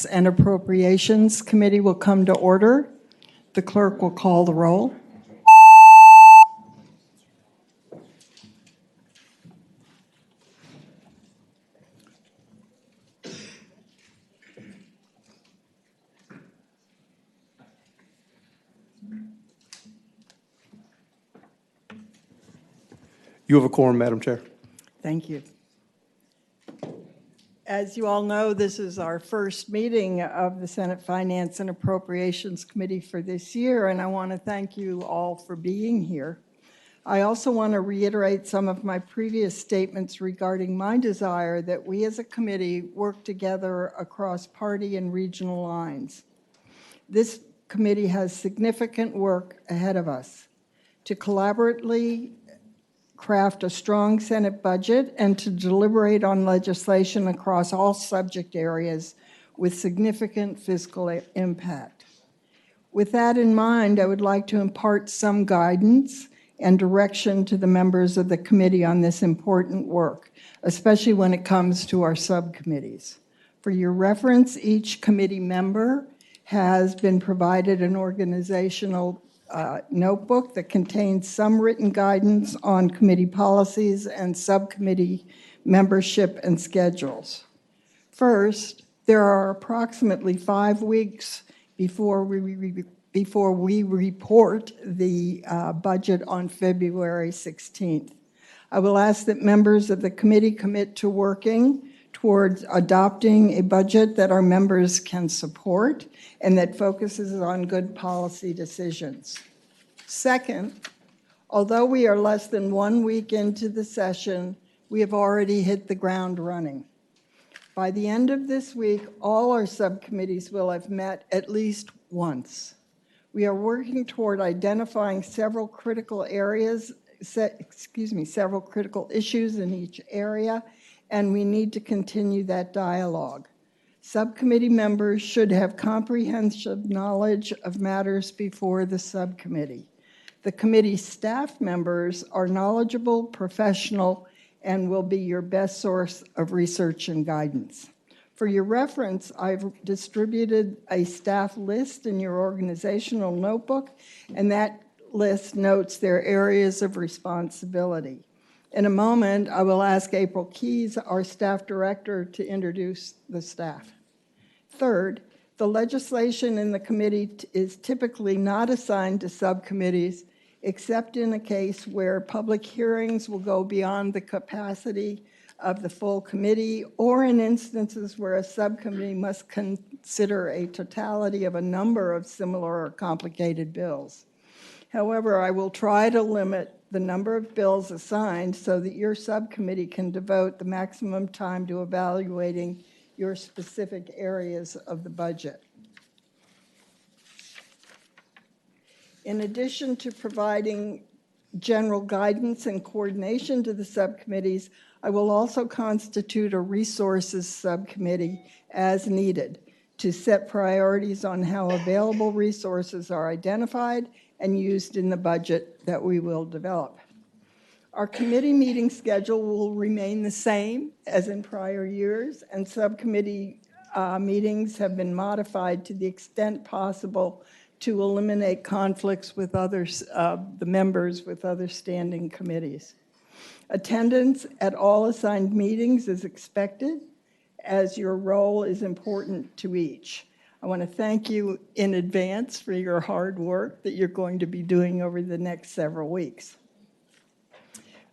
and Appropriations Committee will come to order. The clerk will call the roll. You have a quorum, Madam Chair. Thank you. As you all know, this is our first meeting of the Senate Finance and Appropriations Committee for this year, and I want to thank you all for being here. I also want to reiterate some of my previous statements regarding my desire that we as a committee work together across party and regional lines. This committee has significant work ahead of us to collaboratively craft a strong Senate budget and to deliberate on legislation across all subject areas with significant fiscal impact. With that in mind, I would like to impart some guidance and direction to the members of the committee on this important work, especially when it comes to our subcommittees. For your reference, each committee member has been provided an organizational notebook that contains some written guidance on committee policies and subcommittee membership and schedules. First, there are approximately 5 weeks before we report the budget on February 16th. I will ask that members of the committee commit to working towards adopting a budget that our members can support and that focuses on good policy decisions. Second, although we are less than 1 week into the session, we have already hit the ground running. By the end of this week, all our subcommittees will have met at least once. We are working toward identifying several critical several critical issues in each area, and we need to continue that dialogue. Subcommittee members should have comprehensive knowledge of matters before the subcommittee. The committee staff members are knowledgeable, professional, and will be your best source of research and guidance. For your reference, I've distributed a staff list in your organizational notebook, and that list notes their areas of responsibility. In a moment, I will ask April Keyes, our staff director, to introduce the staff. Third, the legislation in the committee is typically not assigned to subcommittees, except in a case where public hearings will go beyond the capacity of the full committee, or in instances where a subcommittee must consider a totality of a number of similar or complicated bills. However, I will try to limit the number of bills assigned so that your subcommittee can devote the maximum time to evaluating your specific areas of the budget. In addition to providing general guidance and coordination to the subcommittees, I will also constitute a resources subcommittee as needed to set priorities on how available resources are identified and used in the budget that we will develop. Our committee meeting schedule will remain the same as in prior years, and subcommittee meetings have been modified to the extent possible to eliminate conflicts with others, the members with other standing committees. Attendance at all assigned meetings is expected, as your role is important to each. I want to thank you in advance for your hard work that you're going to be doing over the next several weeks.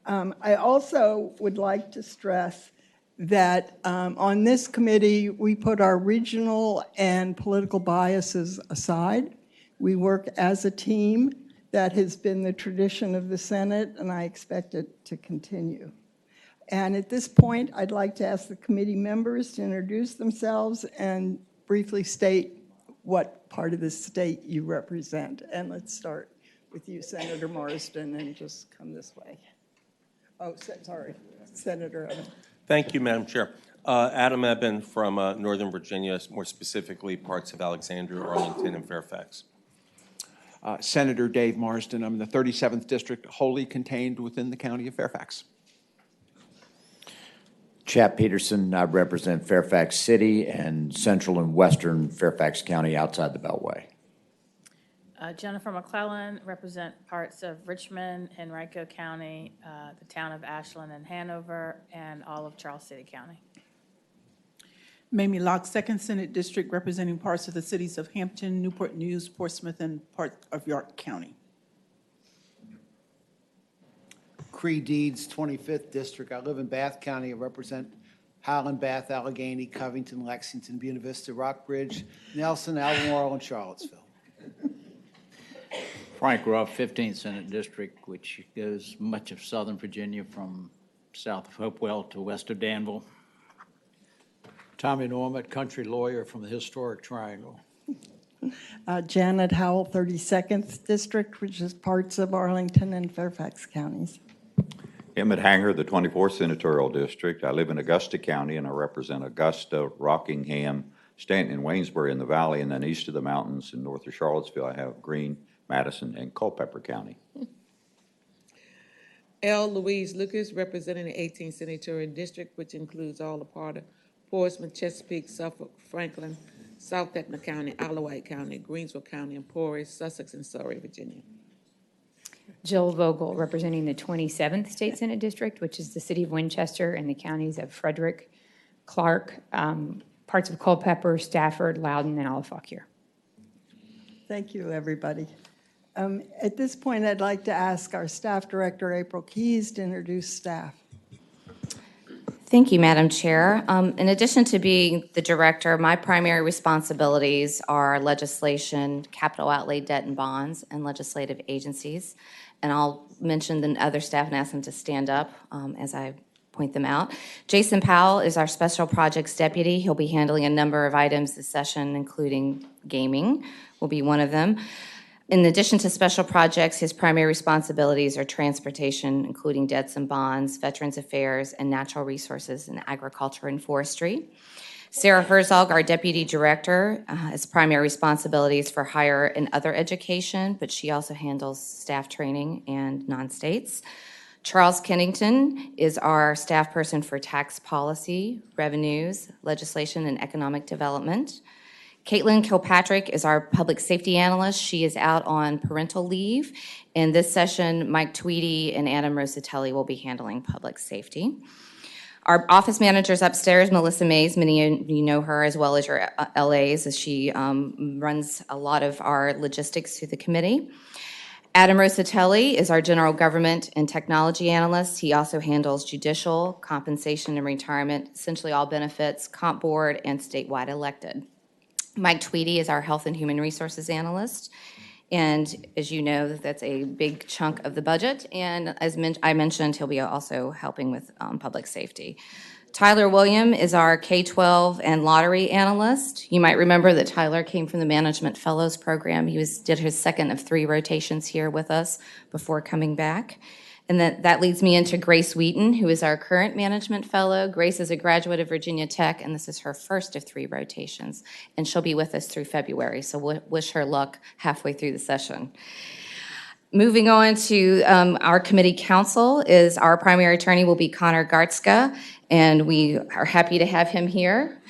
I also would like to stress that on this committee, we put our regional and political biases aside. We work as a team. That has been the tradition of the Senate, and I expect it to continue. And at this point, I'd like to ask the committee members to introduce themselves and briefly state what part of the state you represent. And let's start with you, Senator Marsden, and just come this way. Oh, sorry, Senator Eben. Thank you, Madam Chair. Adam Eben from Northern Virginia, more specifically parts of Alexandria, Arlington, and Fairfax. Senator Dave Marsden. I'm in the 37th District, wholly contained within the county of Fairfax. Chap Peterson. I represent Fairfax City and central and western Fairfax County outside the Beltway. Jennifer McClellan, represent parts of Richmond, Henrico County, the town of Ashland and Hanover, and all of Charles City County. Mamie Locke, 2nd Senate District, representing parts of the cities of Hampton, Newport News, Portsmouth, and part of York County. Cree Deeds, 25th District. I live in Bath County. I represent Highland, Bath, Allegheny, Covington, Lexington, Buena Vista, Rockbridge, Nelson, Albemarle, and Charlottesville. Frank Ruff, 15th Senate District, which goes much of southern Virginia from south of Hopewell to west of Danville. Tommy Norman, country lawyer from the Historic Triangle. Janet Howell, 32nd District, which is parts of Arlington and Fairfax counties. Emmett Hanger, the 24th Senatorial District. I live in Augusta County, and I represent Augusta, Rockingham, Stanton, and Waynesbury in the valley, and then east of the mountains and north of Charlottesville, I have Greene, Madison, and Culpeper County. L. Louise Lucas, representing the 18th Senatorial District, which includes all the part of Portsmouth, Chesapeake, Suffolk, Franklin, South Etna County, Alawite County, Greensville County, Emporia, Sussex, and Surrey, Virginia. Jill Vogel, representing the 27th State Senate District, which is the city of Winchester and the counties of Frederick, Clark, parts of Culpeper, Stafford, Loudoun, and all of Fauquier. Thank you, everybody. At this point, I'd like to ask our staff director, April Keyes, to introduce staff. Thank you, Madam Chair. In addition to being the director, my primary responsibilities are legislation, capital outlay debt and bonds, and legislative agencies. And I'll mention the other staff and ask them to stand up as I point them out. Jason Powell is our special projects deputy. He'll be handling a number of items this session, including gaming will be one of them. In addition to special projects, his primary responsibilities are transportation, including debts and bonds, veterans affairs, and natural resources and agriculture and forestry. Sarah Herzog, our deputy director, has primary responsibilities for higher and other education, but she also handles staff training and non-states. Charles Kennington is our staff person for tax policy, revenues, legislation, and economic development. Caitlin Kilpatrick is our public safety analyst. She is out on parental leave. In this session, Mike Tweedy and Adam Rosatelli will be handling public safety. Our office manager's upstairs, Melissa Mays. Many of you know her as well as your LAs, as she runs a lot of our logistics through the committee. Adam Rosatelli is our general government and technology analyst. He also handles judicial, compensation and retirement, essentially all benefits, comp board, and statewide elected. Mike Tweedy is our health and human resources analyst. And as you know, that's a big chunk of the budget. And as I mentioned, he'll be also helping with public safety. Tyler William is our K-12 and lottery analyst. You might remember that Tyler came from the Management Fellows Program. He did his second of 3 rotations here with us before coming back. And that leads me into Grace Wheaton, who is our current Management Fellow. Grace is a graduate of Virginia Tech, and this is her first of 3 rotations. And she'll be with us through February, so we'll wish her luck halfway through the session. Moving on to our committee council is our primary attorney will be Connor Gartzka, and we are happy to have him here.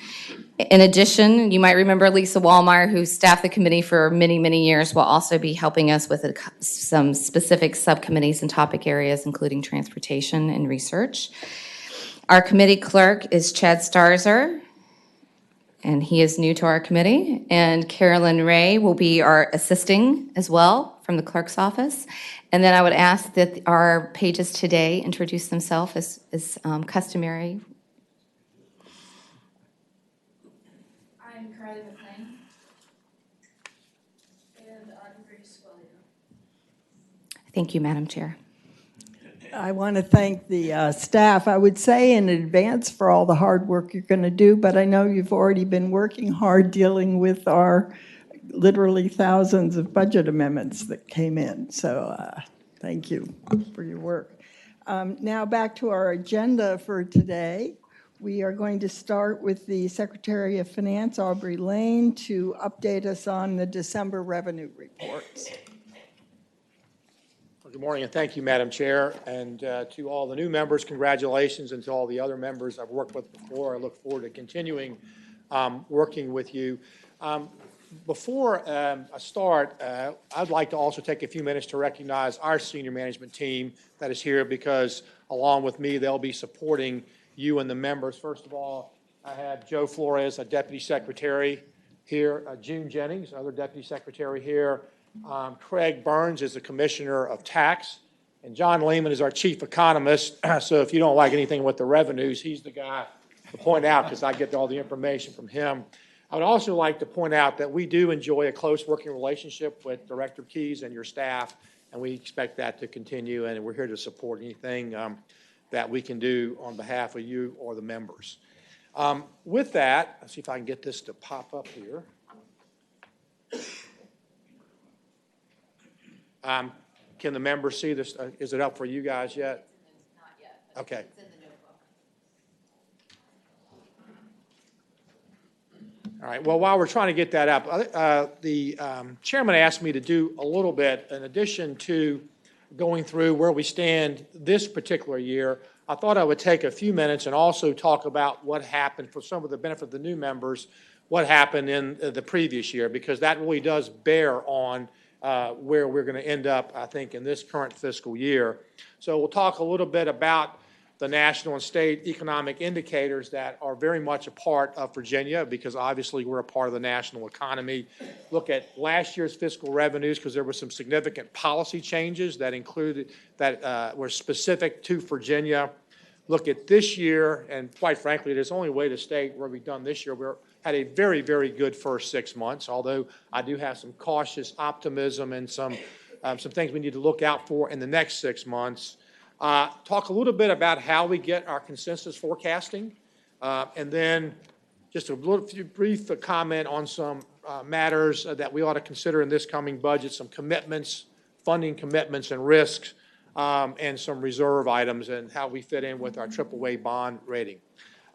In addition, you might remember Lisa Wallmeyer, who staffed the committee for many, many years, will also be helping us with some specific subcommittees and topic areas, including transportation and research. Our committee clerk is Chad Starzer, and he is new to our committee. And Carolyn Ray will be our assisting as well from the clerk's office. And then I would ask that our pages today introduce themselves as customary. Thank you, Madam Chair. I want to thank the staff, I would say in advance for all the hard work you're going to do, but I know you've already been working hard dealing with our literally thousands of budget amendments that came in. So thank you for your work. Now back to our agenda for today. We are going to start with the Secretary of Finance, Aubrey Lane, to update us on the December revenue reports. Good morning, and thank you, Madam Chair. And to all the new members, congratulations, and to all the other members I've worked with before. I look forward to continuing working with you. Before I start, I'd like to also take a few minutes to recognize our senior management team that is here, because along with me, they'll be supporting you and the members. First of all, I have Joe Flores, a Deputy Secretary here, June Jennings, another Deputy Secretary here. Craig Burns is the Commissioner of Tax, and John Lehman is our Chief Economist. So if you don't like anything with the revenues, he's the guy to point out, because I get all the information from him. I would also like to point out that we do enjoy a close working relationship with Director Keyes and your staff, and we expect that to continue, and we're here to support anything that we can do on behalf of you or the members. With that, let's see if I can get this to pop up here. Can the members see this? Is it up for you guys yet? Not yet. Okay. It's in the notebook. All right. Well, while we're trying to get that up, the chairman asked me to do a little bit, in addition to going through where we stand this particular year. I thought I would take a few minutes and also talk about what happened, for some of the benefit of the new members, what happened in the previous year, because that really does bear on where we're going to end up, I think, in this current fiscal year. So we'll talk a little bit about the national and state economic indicators that are very much a part of Virginia, because obviously we're a part of the national economy. Look at last year's fiscal revenues, because there were some significant policy changes that were specific to Virginia. Look at this year, and quite frankly, there's only way to state where we've done this year. We're had a very, very good first 6 months, although I do have some cautious optimism and some things we need to look out for in the next 6 months. Talk a little bit about how we get our consensus forecasting, and then just a little brief comment on some matters that we ought to consider in this coming budget, some commitments, funding commitments and risks, and some reserve items and how we fit in with our AAA bond rating.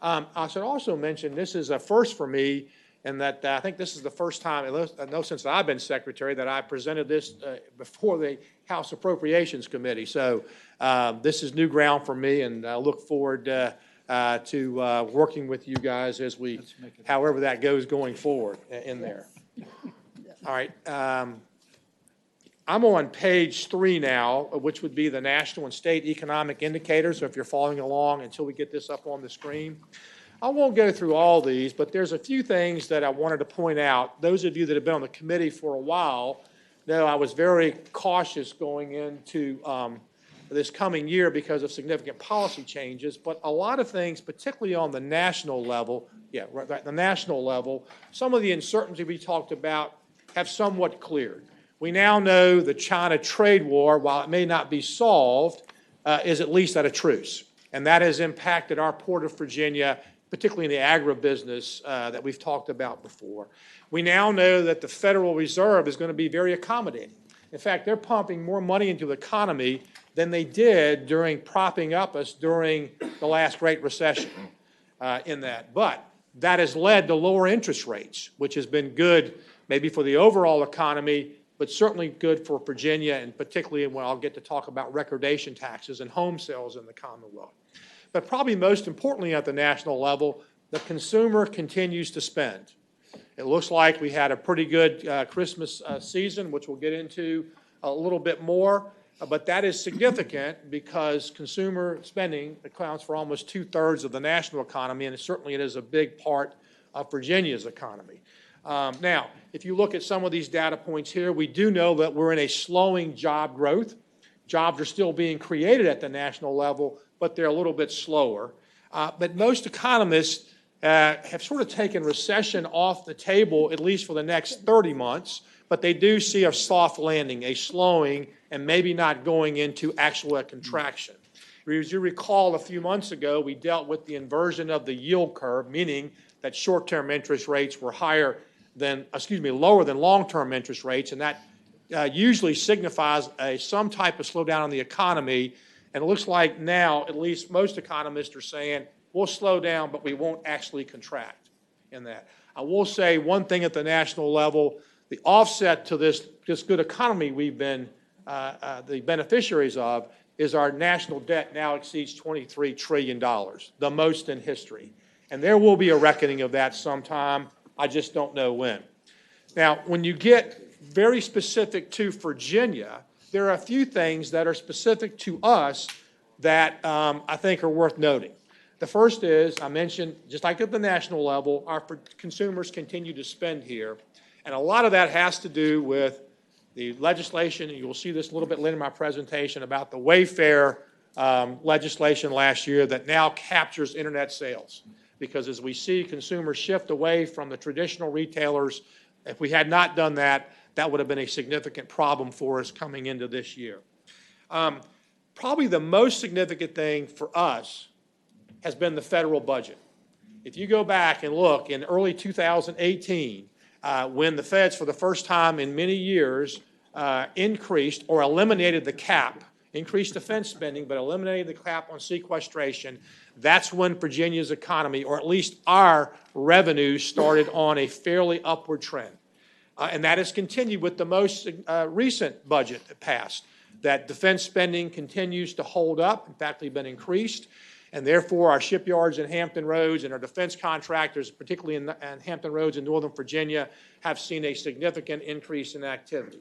I should also mention, this is a first for me, and that I think this is the first time, I know since I've been secretary, that I presented this before the House Appropriations Committee. So this is new ground for me, and I look forward to working with you guys as we, however that goes going forward in there. All right. I'm on page 3 now, which would be the national and state economic indicators. So if you're following along until we get this up on the screen. I won't go through all these, but there's a few things that I wanted to point out. Those of you that have been on the committee for a while know I was very cautious going into this coming year because of significant policy changes, but a lot of things, particularly on the national level, the national level, some of the uncertainty we talked about have somewhat cleared. We now know the China trade war, while it may not be solved, is at least at a truce. And that has impacted our Port of Virginia, particularly in the agribusiness that we've talked about before. We now know that the Federal Reserve is going to be very accommodating. In fact, they're pumping more money into the economy than they did during propping up us during the last Great Recession in that. But that has led to lower interest rates, which has been good maybe for the overall economy, but certainly good for Virginia, and particularly when I'll get to talk about recordation taxes and home sales in the Commonwealth. But probably most importantly at the national level, the consumer continues to spend. It looks like we had a pretty good Christmas season, which we'll get into a little bit more, but that is significant because consumer spending accounts for almost 2/3 of the national economy, and certainly it is a big part of Virginia's economy. Now, if you look at some of these data points here, we do know that we're in a slowing job growth. Jobs are still being created at the national level, but they're a little bit slower. But most economists have sort of taken recession off the table, at least for the next 30 months, but they do see a soft landing, a slowing, and maybe not going into actual contraction. As you recall, a few months ago, we dealt with the inversion of the yield curve, meaning that short-term interest rates were lower than long-term interest rates, and that usually signifies some type of slowdown in the economy. And it looks like now, at least most economists are saying, we'll slow down, but we won't actually contract in that. I will say one thing at the national level, the offset to this good economy we've been the beneficiaries of is our national debt now exceeds $23 trillion, the most in history. And there will be a reckoning of that sometime. I just don't know when. Now, when you get very specific to Virginia, there are a few things that are specific to us that I think are worth noting. The first is, I mentioned, just like at the national level, our consumers continue to spend here. And a lot of that has to do with the legislation, and you will see this a little bit later in my presentation, about the Wayfair legislation last year that now captures internet sales. Because as we see consumers shift away from the traditional retailers, if we had not done that, that would have been a significant problem for us coming into this year. Probably the most significant thing for us has been the federal budget. If you go back and look in early 2018, when the feds, for the first time in many years, increased or eliminated the cap, increased defense spending, but eliminated the cap on sequestration, that's when Virginia's economy, or at least our revenues, started on a fairly upward trend. And that has continued with the most recent budget that passed. That defense spending continues to hold up. In fact, they've been increased. And therefore, our shipyards in Hampton Roads and our defense contractors, particularly in Hampton Roads in Northern Virginia, have seen a significant increase in activity.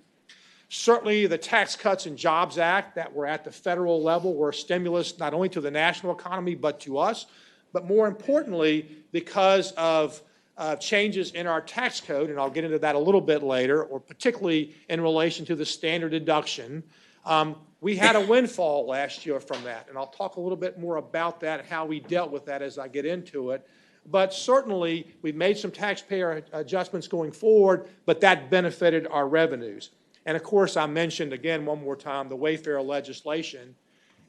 Certainly, the Tax Cuts and Jobs Act that were at the federal level were a stimulus not only to the national economy, but to us. But more importantly, because of changes in our tax code, and I'll get into that a little bit later, or particularly in relation to the standard deduction, we had a windfall last year from that. And I'll talk a little bit more about that and how we dealt with that as I get into it. But certainly, we've made some taxpayer adjustments going forward, but that benefited our revenues. And of course, I mentioned again one more time the Wayfair legislation.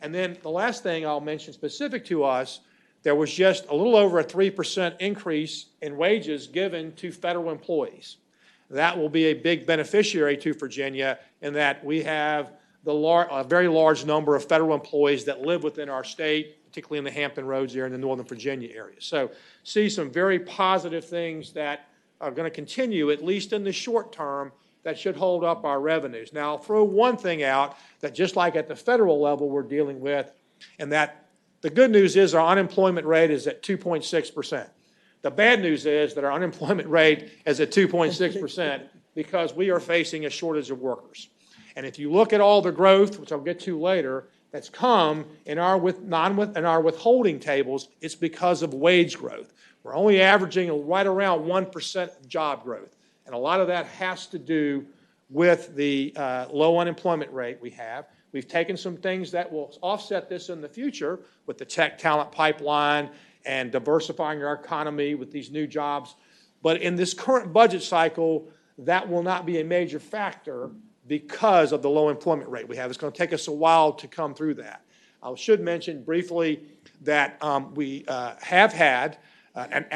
And then the last thing I'll mention specific to us, there was just a little over a 3% increase in wages given to federal employees. That will be a big beneficiary to Virginia in that we have a very large number of federal employees that live within our state, particularly in the Hampton Roads area and the Northern Virginia area. So see some very positive things that are going to continue, at least in the short term, that should hold up our revenues. Now, I'll throw one thing out that just like at the federal level we're dealing with, and that the good news is our unemployment rate is at 2.6%. The bad news is that our unemployment rate is at 2.6% because we are facing a shortage of workers. And if you look at all the growth, which I'll get to later, that's come in our withholding tables, it's because of wage growth. We're only averaging right around 1% job growth. And a lot of that has to do with the low unemployment rate we have. We've taken some things that will offset this in the future with the tech talent pipeline and diversifying our economy with these new jobs. But in this current budget cycle, that will not be a major factor because of the low employment rate we have. It's going to take us a while to come through that. I should mention briefly that we have had an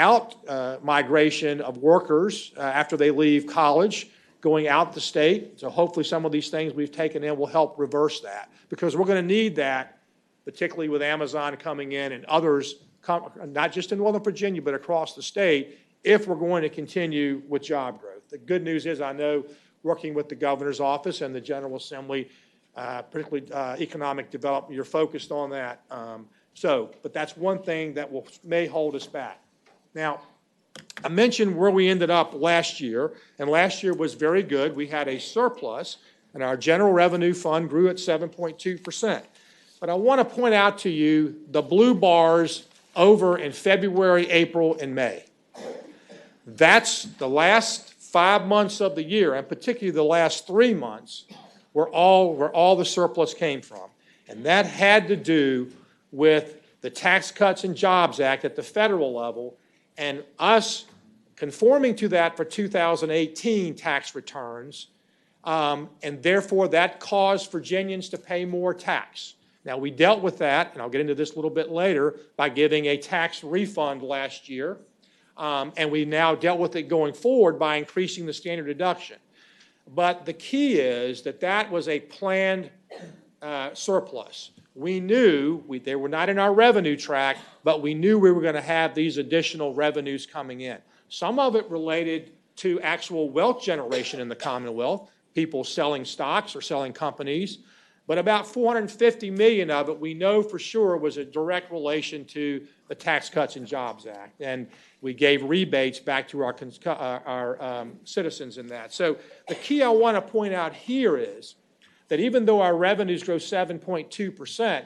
migration of workers after they leave college going out the state. So hopefully some of these things we've taken in will help reverse that because we're going to need that, particularly with Amazon coming in and others, not just in Northern Virginia, but across the state, if we're going to continue with job growth. The good news is I know working with the governor's office and the General Assembly, particularly economic development, you're focused on that. But that's one thing that may hold us back. Now, I mentioned where we ended up last year, and last year was very good. We had a surplus, and our general revenue fund grew at 7.2%. But I want to point out to you the blue bars over in February, April, and May. That's the last 5 months of the year, and particularly the last 3 months, where all the surplus came from. And that had to do with the Tax Cuts and Jobs Act at the federal level and us conforming to that for 2018 tax returns, and therefore that caused Virginians to pay more tax. Now, we dealt with that, and I'll get into this a little bit later, by giving a tax refund last year, and we now dealt with it going forward by increasing the standard deduction. But the key is that that was a planned surplus. We knew they were not in our revenue track, but we knew we were going to have these additional revenues coming in. Some of it related to actual wealth generation in the Commonwealth, people selling stocks or selling companies. But about 450 million of it, we know for sure, was a direct relation to the Tax Cuts and Jobs Act. And we gave rebates back to our citizens in that. So the key I want to point out here is that even though our revenues grow 7.2%,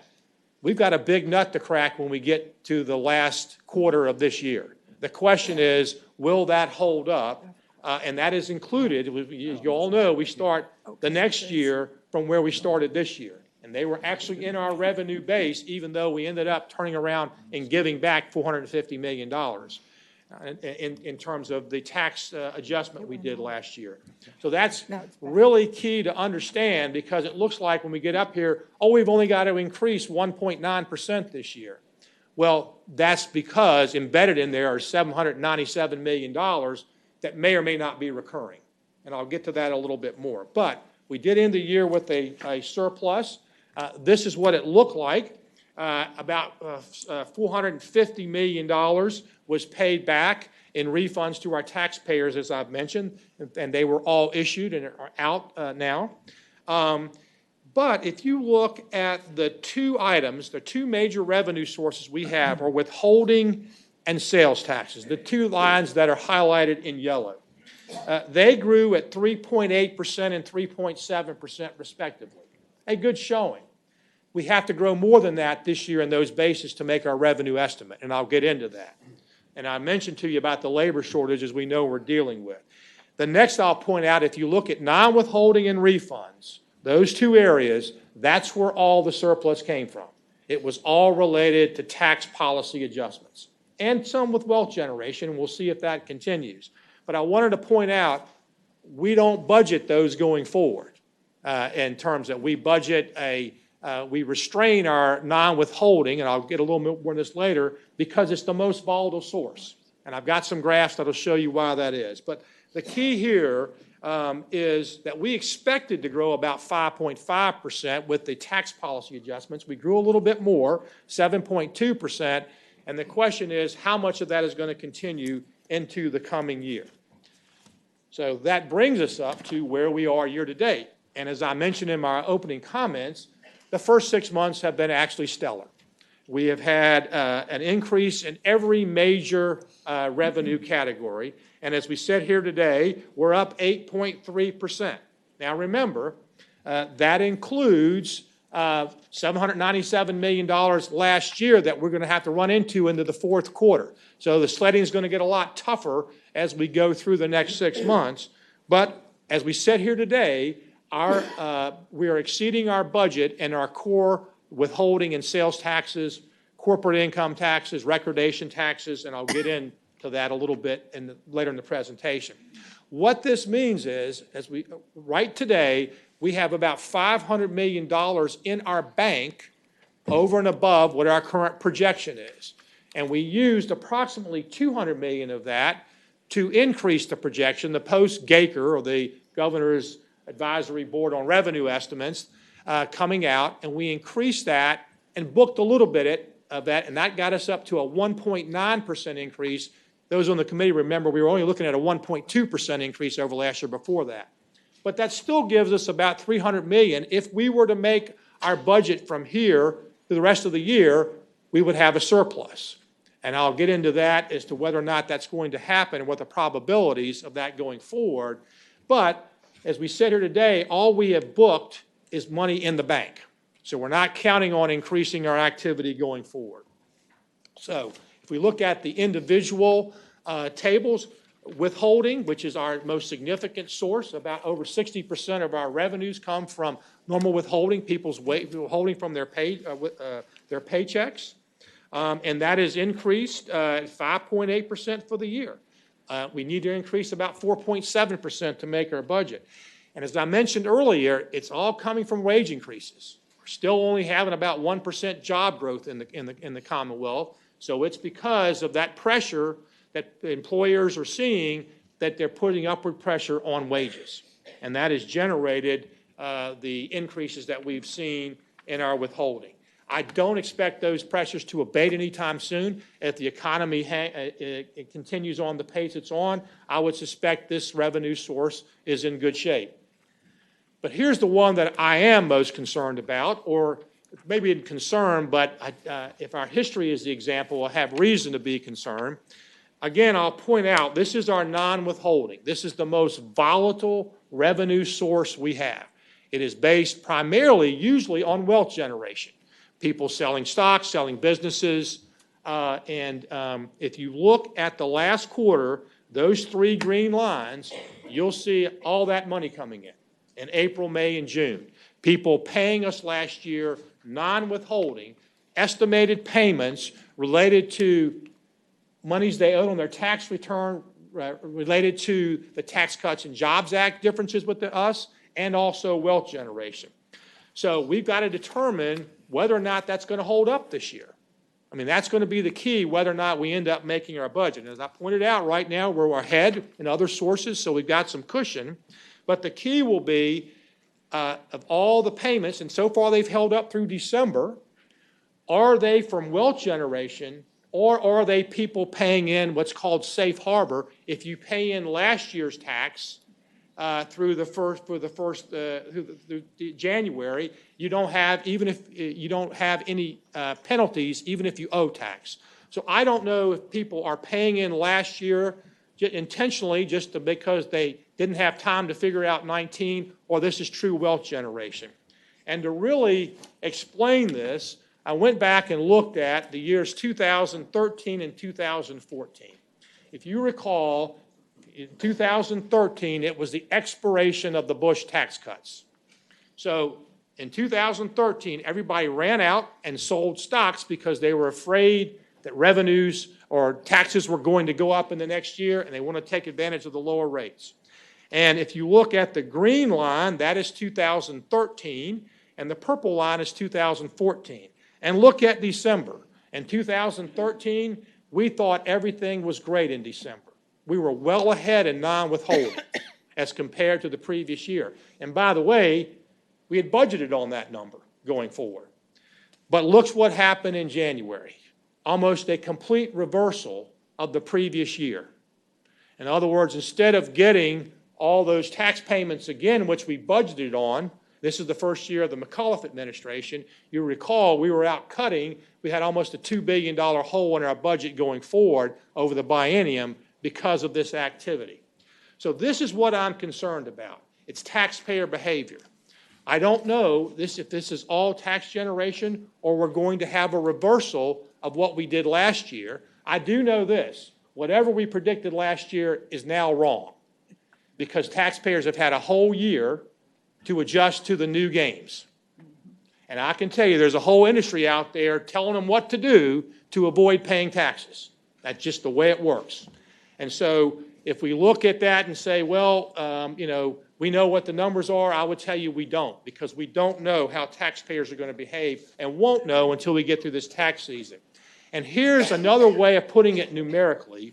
we've got a big nut to crack when we get to the last quarter of this year. The question is, will that hold up? And that is included, as you all know, we start the next year from where we started this year. And they were actually in our revenue base, even though we ended up turning around and giving back $450 million in terms of the tax adjustment we did last year. So that's really key to understand, because it looks like when we get up here, oh, we've only got to increase 1.9% this year. Well, that's because embedded in there are $797 million that may or may not be recurring. And I'll get to that a little bit more. But we did end the year with a surplus. This is what it looked like. About $450 million was paid back in refunds to our taxpayers, as I've mentioned, and they were all issued and are out now. But if you look at the two items, the two major revenue sources we have are withholding and sales taxes, the two lines that are highlighted in yellow. They grew at 3.8% and 3.7% respectively. A good showing. We have to grow more than that this year in those bases to make our revenue estimate, and I'll get into that. And I mentioned to you about the labor shortages we know we're dealing with. The next I'll point out, if you look at non-withholding and refunds, those two areas, that's where all the surplus came from. It was all related to tax policy adjustments, and some with wealth generation, and we'll see if that continues. But I wanted to point out, we don't budget those going forward in terms that we budget we restrain our non-withholding, and I'll get a little more on this later, because it's the most volatile source. And I've got some graphs that'll show you why that is. But the key here is that we expected to grow about 5.5% with the tax policy adjustments. We grew a little bit more, 7.2%. And the question is, how much of that is going to continue into the coming year? So that brings us up to where we are year to date. And as I mentioned in my opening comments, the first 6 months have been actually stellar. We have had an increase in every major revenue category. And as we sit here today, we're up 8.3%. Now remember, that includes $797 million last year that we're going to have to run into the fourth quarter. So the sledding is going to get a lot tougher as we go through the next 6 months. But as we sit here today, we are exceeding our budget and our core withholding and sales taxes, corporate income taxes, recordation taxes, and I'll get into that a little bit later in the presentation. What this means is, right today, we have about $500 million in our bank over and above what our current projection is. And we used approximately $200 million of that to increase the projection, the post-GACR, or the Governor's Advisory Board on Revenue Estimates, coming out, and we increased that and booked a little bit of that, and that got us up to a 1.9% increase. Those on the committee remember we were only looking at a 1.2% increase over last year before that. But that still gives us about $300 million. If we were to make our budget from here to the rest of the year, we would have a surplus. And I'll get into that as to whether or not that's going to happen and what the probabilities of that going forward. But as we sit here today, all we have booked is money in the bank. So we're not counting on increasing our activity going forward. So if we look at the individual tables, withholding, which is our most significant source, about over 60% of our revenues come from normal withholding, people's withholding from their paychecks. And that has increased 5.8% for the year. We need to increase about 4.7% to make our budget. And as I mentioned earlier, it's all coming from wage increases. We're still only having about 1% job growth in the Commonwealth. So it's because of that pressure that employers are seeing that they're putting upward pressure on wages. And that has generated the increases that we've seen in our withholding. I don't expect those pressures to abate anytime soon. If the economy it continues on the pace it's on, I would suspect this revenue source is in good shape. But here's the one that I am most concerned about, or maybe in concern, but if our history is the example, I have reason to be concerned. Again, I'll point out, this is our non-withholding. This is the most volatile revenue source we have. It is based primarily, usually, on wealth generation. People selling stocks, selling businesses, and if you look at the last quarter, those three green lines, you'll see all that money coming in April, May, and June. People paying us last year, non-withholding, estimated payments related to monies they owed on their tax return related to the Tax Cuts and Jobs Act differences with us, and also wealth generation. So we've got to determine whether or not that's going to hold up this year. I mean, that's going to be the key, whether or not we end up making our budget. And as I pointed out, right now, we're ahead in other sources, so we've got some cushion. But the key will be, of all the payments, and so far they've held up through December, are they from wealth generation, or are they people paying in what's called safe harbor? If you pay in last year's tax through January, you don't have, even if you don't have any penalties, even if you owe tax. So I don't know if people are paying in last year intentionally just because they didn't have time to figure out 19, or this is true wealth generation. And to really explain this, I went back and looked at the years 2013 and 2014. If you recall, in 2013, it was the expiration of the Bush tax cuts. So in 2013, everybody ran out and sold stocks because they were afraid that revenues or taxes were going to go up in the next year, and they want to take advantage of the lower rates. And if you look at the green line, that is 2013, and the purple line is 2014. And look at December. In 2013, we thought everything was great in December. We were well ahead in non-withholding as compared to the previous year. And by the way, we had budgeted on that number going forward. But look what happened in January. Almost a complete reversal of the previous year. In other words, instead of getting all those tax payments again, which we budgeted on, this is the first year of the McAuliffe administration. You recall we were out cutting. We had almost a $2 billion hole in our budget going forward over the biennium because of this activity. So this is what I'm concerned about. It's taxpayer behavior. I don't know if this is all tax generation or we're going to have a reversal of what we did last year. I do know this. Whatever we predicted last year is now wrong because taxpayers have had a whole year to adjust to the new games. And I can tell you there's a whole industry out there telling them what to do to avoid paying taxes. That's just the way it works. And so if we look at that and say, well, we know what the numbers are, I would tell you we don't, because we don't know how taxpayers are going to behave and won't know until we get through this tax season. And here's another way of putting it numerically.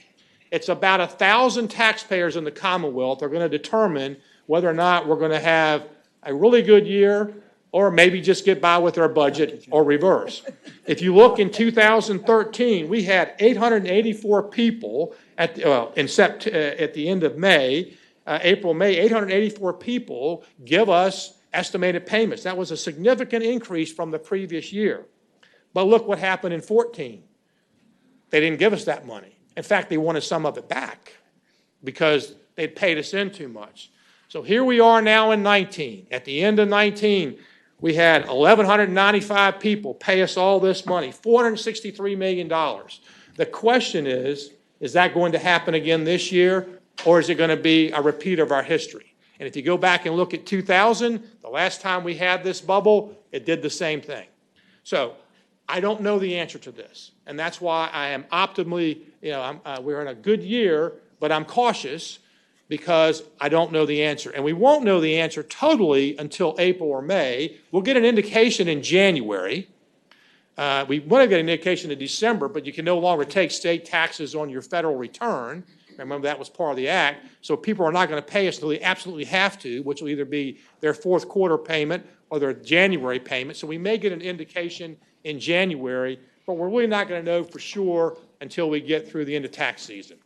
It's about 1,000 taxpayers in the Commonwealth are going to determine whether or not we're going to have a really good year or maybe just get by with our budget or reverse. If you look in 2013, we had 884 people at the end of May, April, May, 884 people give us estimated payments. That was a significant increase from the previous year. But look what happened in 14. They didn't give us that money. In fact, they wanted some of it back because they'd paid us in too much. So here we are now in 19. At the end of 19, we had 1,195 people pay us all this money, $463 million. The question is that going to happen again this year, or is it going to be a repeat of our history? And if you go back and look at 2000, the last time we had this bubble, it did the same thing. So I don't know the answer to this, and that's why I am optimally, we're in a good year, but I'm cautious because I don't know the answer. And we won't know the answer totally until April or May. We'll get an indication in January. We want to get an indication in December, but you can no longer take state taxes on your federal return. Remember, that was part of the act. So people are not going to pay us until they absolutely have to, which will either be their fourth quarter payment or their January payment. So we may get an indication in January, but we're really not going to know for sure until we get through the end of tax season.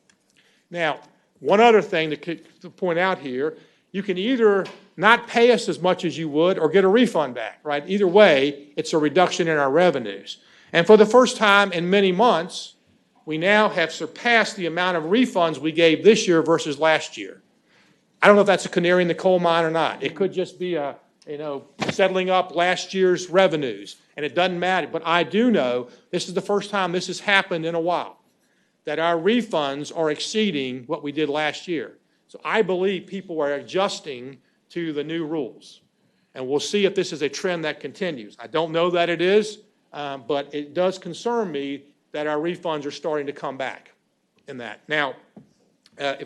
Now, one other thing to point out here you can either not pay us as much as you would or get a refund back, right? Either way, it's a reduction in our revenues. And for the first time in many months, we now have surpassed the amount of refunds we gave this year versus last year. I don't know if that's a canary in the coal mine or not. It could just be settling up last year's revenues, and it doesn't matter. But I do know this is the first time this has happened in a while, that our refunds are exceeding what we did last year. So I believe people are adjusting to the new rules, and we'll see if this is a trend that continues. I don't know that it is, but it does concern me that our refunds are starting to come back in that. Now,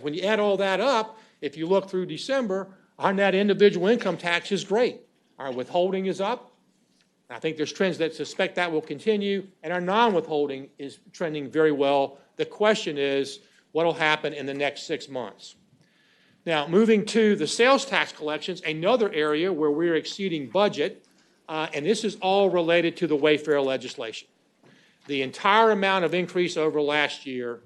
when you add all that up, if you look through December, our net individual income tax is great. Our withholding is up. I think there's trends that suspect that will continue, and our non-withholding is trending very well. The question is, what will happen in the next 6 months? Now, moving to the sales tax collections, another area where we're exceeding budget, and this is all related to the Wayfair legislation. The entire amount of increase over last year,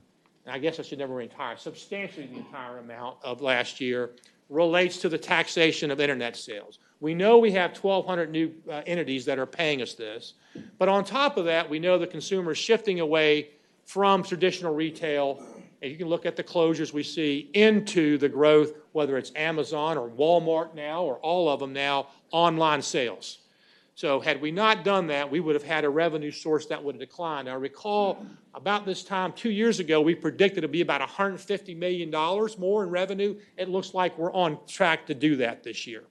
and I guess I should never entire, substantially the entire amount of last year relates to the taxation of internet sales. We know we have 1,200 new entities that are paying us this, but on top of that, we know the consumer is shifting away from traditional retail, and you can look at the closures we see, into the growth, whether it's Amazon or Walmart now or all of them now, online sales. So had we not done that, we would have had a revenue source that would have declined. I recall about this time 2 years ago, we predicted it would be about $150 million more in revenue. It looks like we're on track to do that this year.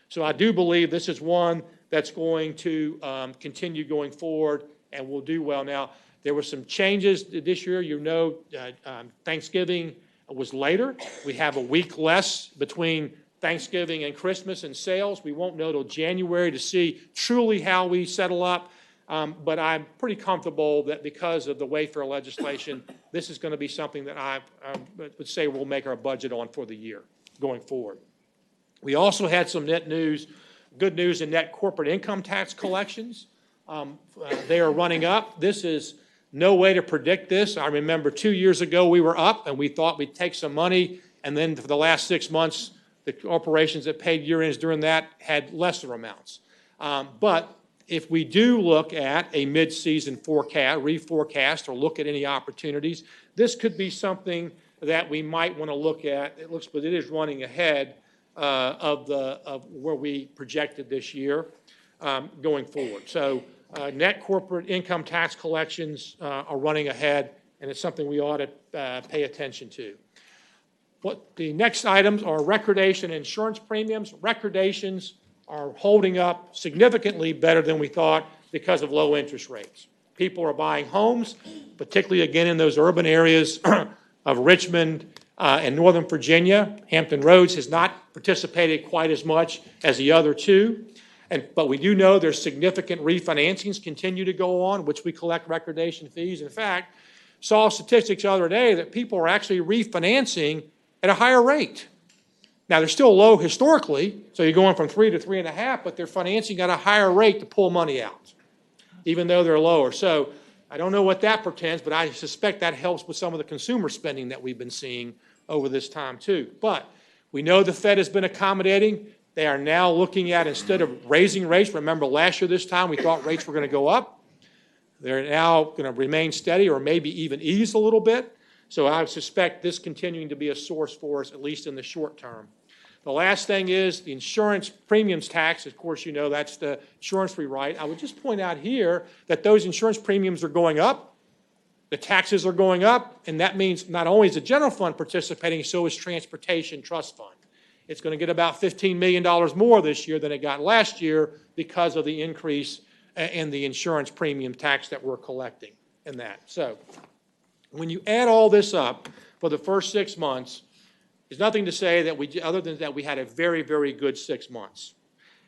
So I do believe this is one that's going to continue going forward and will do well. Now, there were some changes this year. You know, Thanksgiving was later. We have a week less between Thanksgiving and Christmas in sales. We won't know till January to see truly how we settle up, but I'm pretty comfortable that because of the Wayfair legislation, this is going to be something that I would say we'll make our budget on for the year going forward. We also had some net news, good news in net corporate income tax collections. They are running up. This is no way to predict this. I remember 2 years ago we were up and we thought we'd take some money, and then for the last 6 months, the corporations that paid year ends during that had lesser amounts. But if we do look at a mid-season forecast, reforecast, or look at any opportunities, this could be something that we might want to look at. But it is running ahead of where we projected this year going forward. So net corporate income tax collections are running ahead, and it's something we ought to pay attention to. What the next items are recordation insurance premiums. Recordations are holding up significantly better than we thought because of low interest rates. People are buying homes, particularly again in those urban areas of Richmond and Northern Virginia. Hampton Roads has not participated quite as much as the other two. But we do know there's significant refinancings continue to go on, which we collect recordation fees. In fact, saw statistics the other day that people are actually refinancing at a higher rate. Now, they're still low historically, so you're going from 3 to 3.5, but they're financing at a higher rate to pull money out, even though they're lower. So I don't know what that portends, but I suspect that helps with some of the consumer spending that we've been seeing over this time too. But we know the Fed has been accommodating. They are now looking at, instead of raising rates, remember last year this time we thought rates were going to go up. They're now going to remain steady or maybe even ease a little bit. So I suspect this continuing to be a source for us, at least in the short term. The last thing is the insurance premiums tax. Of course, you know that's the insurance we write. I would just point out here that those insurance premiums are going up, the taxes are going up, and that means not only is the general fund participating, so is transportation trust fund. It's going to get about $15 million more this year than it got last year because of the increase in the insurance premium tax that we're collecting in that. So when you add all this up for the first 6 months, there's nothing to say that other than that we had a very, very good 6 months.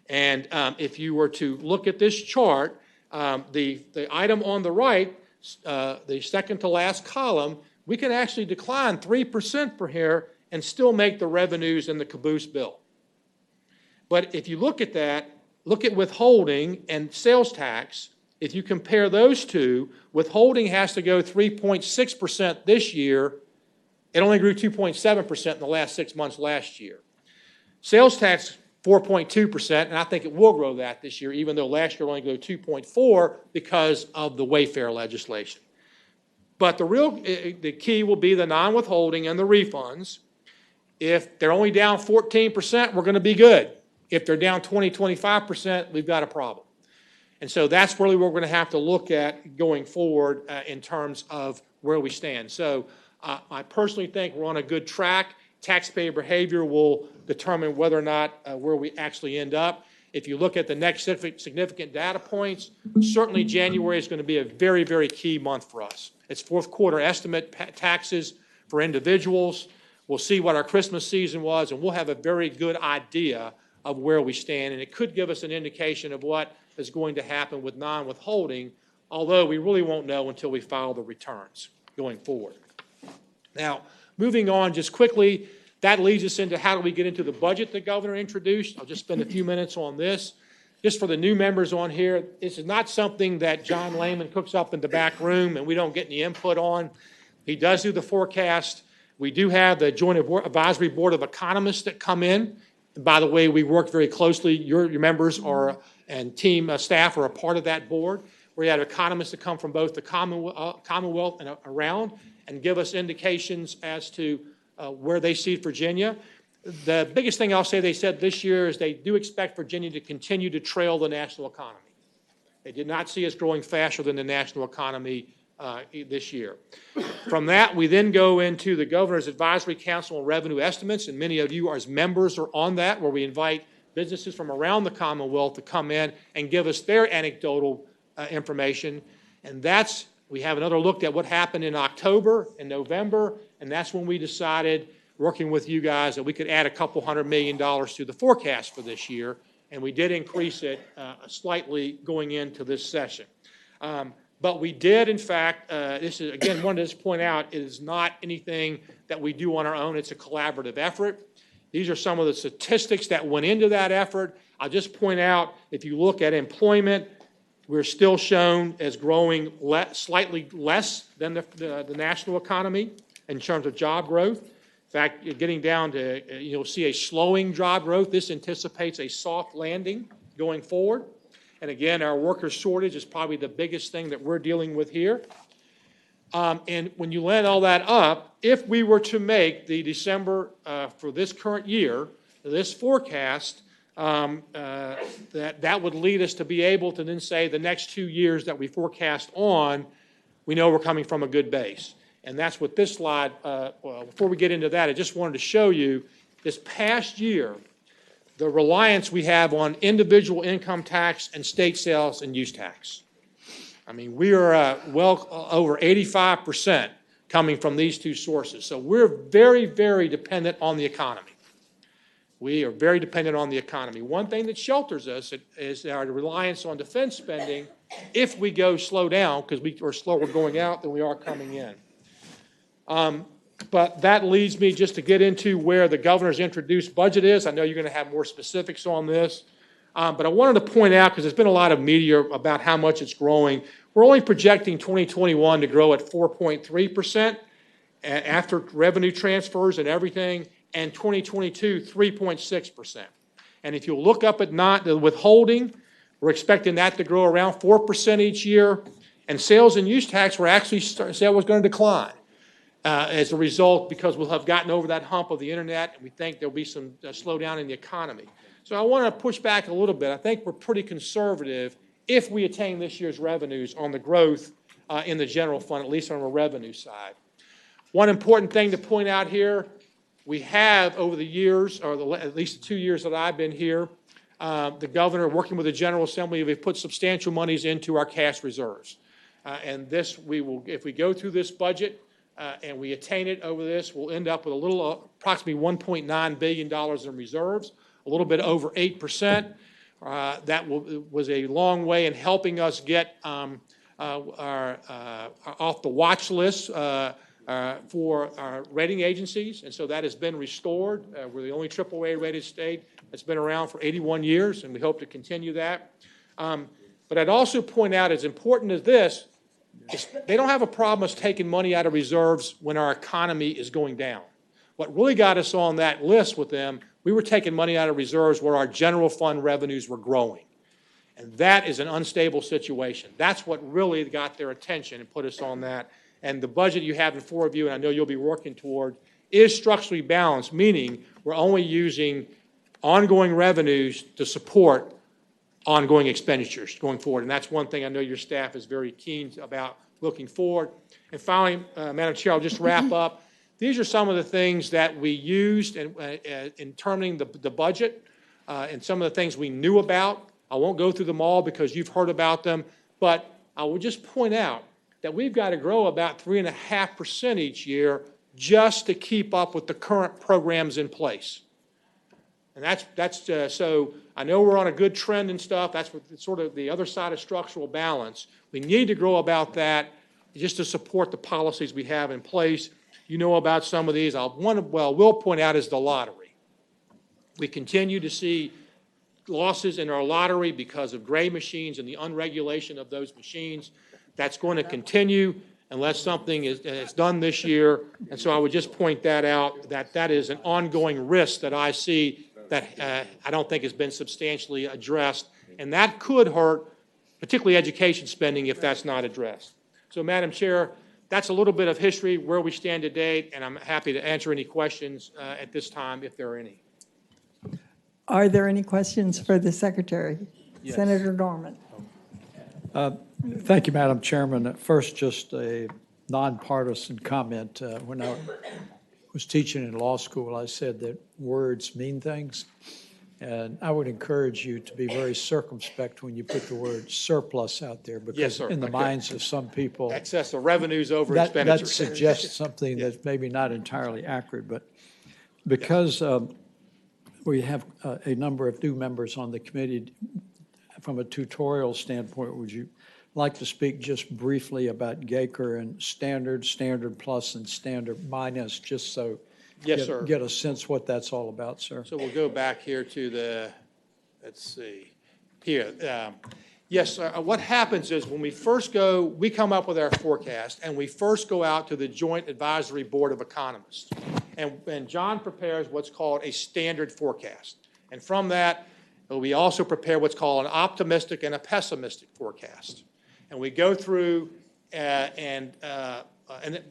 And if you were to look at this chart, the item on the right, the second to last column, we can actually decline 3% per here and still make the revenues in the caboose bill. But if you look at that, look at withholding and sales tax. If you compare those two, withholding has to go 3.6% this year. It only grew 2.7% in the last 6 months last year. Sales tax, 4.2%, and I think it will grow that this year, even though last year only grew 2.4 because of the Wayfair legislation. But the key will be the non-withholding and the refunds. If they're only down 14%, we're going to be good. If they're down 20, 25%, we've got a problem. And so that's really what we're going to have to look at going forward in terms of where we stand. So I personally think we're on a good track. Taxpayer behavior will determine whether or not where we actually end up. If you look at the next significant data points, certainly January is going to be a very, very key month for us. It's fourth quarter estimate taxes for individuals. We'll see what our Christmas season was, and we'll have a very good idea of where we stand. And it could give us an indication of what is going to happen with non-withholding, although we really won't know until we file the returns going forward. Now, moving on just quickly, that leads us into how do we get into the budget the governor introduced. I'll just spend a few minutes on this. Just for the new members on here, this is not something that John Lehman cooks up in the back room and we don't get any input on. He does do the forecast. We do have the Joint Advisory Board of Economists that come in. And by the way, we work very closely. Your members are and team staff are a part of that board. We have economists that come from both the Commonwealth and around and give us indications as to where they see Virginia. The biggest thing I'll say they said this year is they do expect Virginia to continue to trail the national economy. They did not see us growing faster than the national economy this year. From that, we then go into the Governor's Advisory Council on Revenue Estimates, and many of you as members are on that, where we invite businesses from around the Commonwealth to come in and give us their anecdotal information. And we have another look at what happened in October and November, and that's when we decided, working with you guys, that we could add a couple $100 million to the forecast for this year, and we did increase it slightly going into this session. But we did, in fact, this is, again, wanted to just point out, it is not anything that we do on our own. It's a collaborative effort. These are some of the statistics that went into that effort. I'll just point out, if you look at employment, we're still shown as growing slightly less than the national economy in terms of job growth. In fact, you're getting down to, you'll see a slowing job growth. This anticipates a soft landing going forward. And again, our worker shortage is probably the biggest thing that we're dealing with here. And when you land all that up, if we were to make the December for this current year, this forecast, that would lead us to be able to then say the next 2 years that we forecast on, we know we're coming from a good base. And that's what this slide, before we get into that, I just wanted to show you this past year, the reliance we have on individual income tax and state sales and use tax. I mean, we are well over 85% coming from these two sources. So we're very, very dependent on the economy. We are very dependent on the economy. One thing that shelters us is our reliance on defense spending if we go slow down, because we are slower going out than we are coming in. But that leads me just to get into where the governor's introduced budget is. I know you're going to have more specifics on this. But I wanted to point out, because there's been a lot of media about how much it's growing, we're only projecting 2021 to grow at 4.3% after revenue transfers and everything, and 2022, 3.6%. And if you look up at the withholding, we're expecting that to grow around 4% each year, and sales and use tax, we're actually said was going to decline as a result, because we'll have gotten over that hump of the internet, and we think there'll be some slowdown in the economy. So I want to push back a little bit. I think we're pretty conservative if we attain this year's revenues on the growth in the general fund, at least on the revenue side. One important thing to point out here, we have over the years, or at least the 2 years that I've been here, the governor working with the General Assembly, we've put substantial monies into our cash reserves. And this, we will, if we go through this budget and we attain it over this, we'll end up with a little, approximately $1.9 billion in reserves, a little bit over 8%. That was a long way in helping us get off the watch list for our rating agencies, and so that has been restored. We're the only AAA rated state that's been around for 81 years, and we hope to continue that. But I'd also point out, as important as this, they don't have a problem us taking money out of reserves when our economy is going down. What really got us on that list with them we were taking money out of reserves where our general fund revenues were growing. And that is an unstable situation. That's what really got their attention and put us on that. And the budget you have in front of you, and I know you'll be working toward, is structurally balanced, meaning we're only using ongoing revenues to support ongoing expenditures going forward. And that's one thing I know your staff is very keen about looking forward. And finally, Madam Chair, I'll just wrap up. These are some of the things that we used in determining the budget and some of the things we knew about. I won't go through them all because you've heard about them, but I will just point out that we've got to grow about 3.5% each year just to keep up with the current programs in place. And that's so I know we're on a good trend and stuff. That's what, sort of the other side of structural balance. We need to grow about that just to support the policies we have in place. You know about some of these. We'll point out is the lottery. We continue to see losses in our lottery because of gray machines and the unregulation of those machines. That's going to continue unless something is done this year. And so I would just point that out, that is an ongoing risk that I see that I don't think has been substantially addressed. And that could hurt, particularly education spending, if that's not addressed. So, Madam Chair, that's a little bit of history, where we stand today, and I'm happy to answer any questions at this time, if there are any. Are there any questions for the Secretary? Yes. Senator Norman. Thank you, Madam Chairman. First, just a nonpartisan comment. When I was teaching in law school, I said that words mean things. And I would encourage you to be very circumspect when you put the word surplus out there, because Yes, sir. in the minds of some people, Excess of revenues over that expenditures. suggests something that's maybe not entirely accurate. But because we have a number of new members on the committee, from a tutorial standpoint, would you like to speak just briefly about Gaker and standard, standard plus, and standard minus, just so Yes, sir. get a sense what that's all about, sir? So we'll go back here to the, let's see, here. Yes, sir. What happens is when we first go, we come up with our forecast, and we first go out to the Joint Advisory Board of Economists. And John prepares what's called a standard forecast. And from that, we also prepare what's called an optimistic and a pessimistic forecast. And we go through and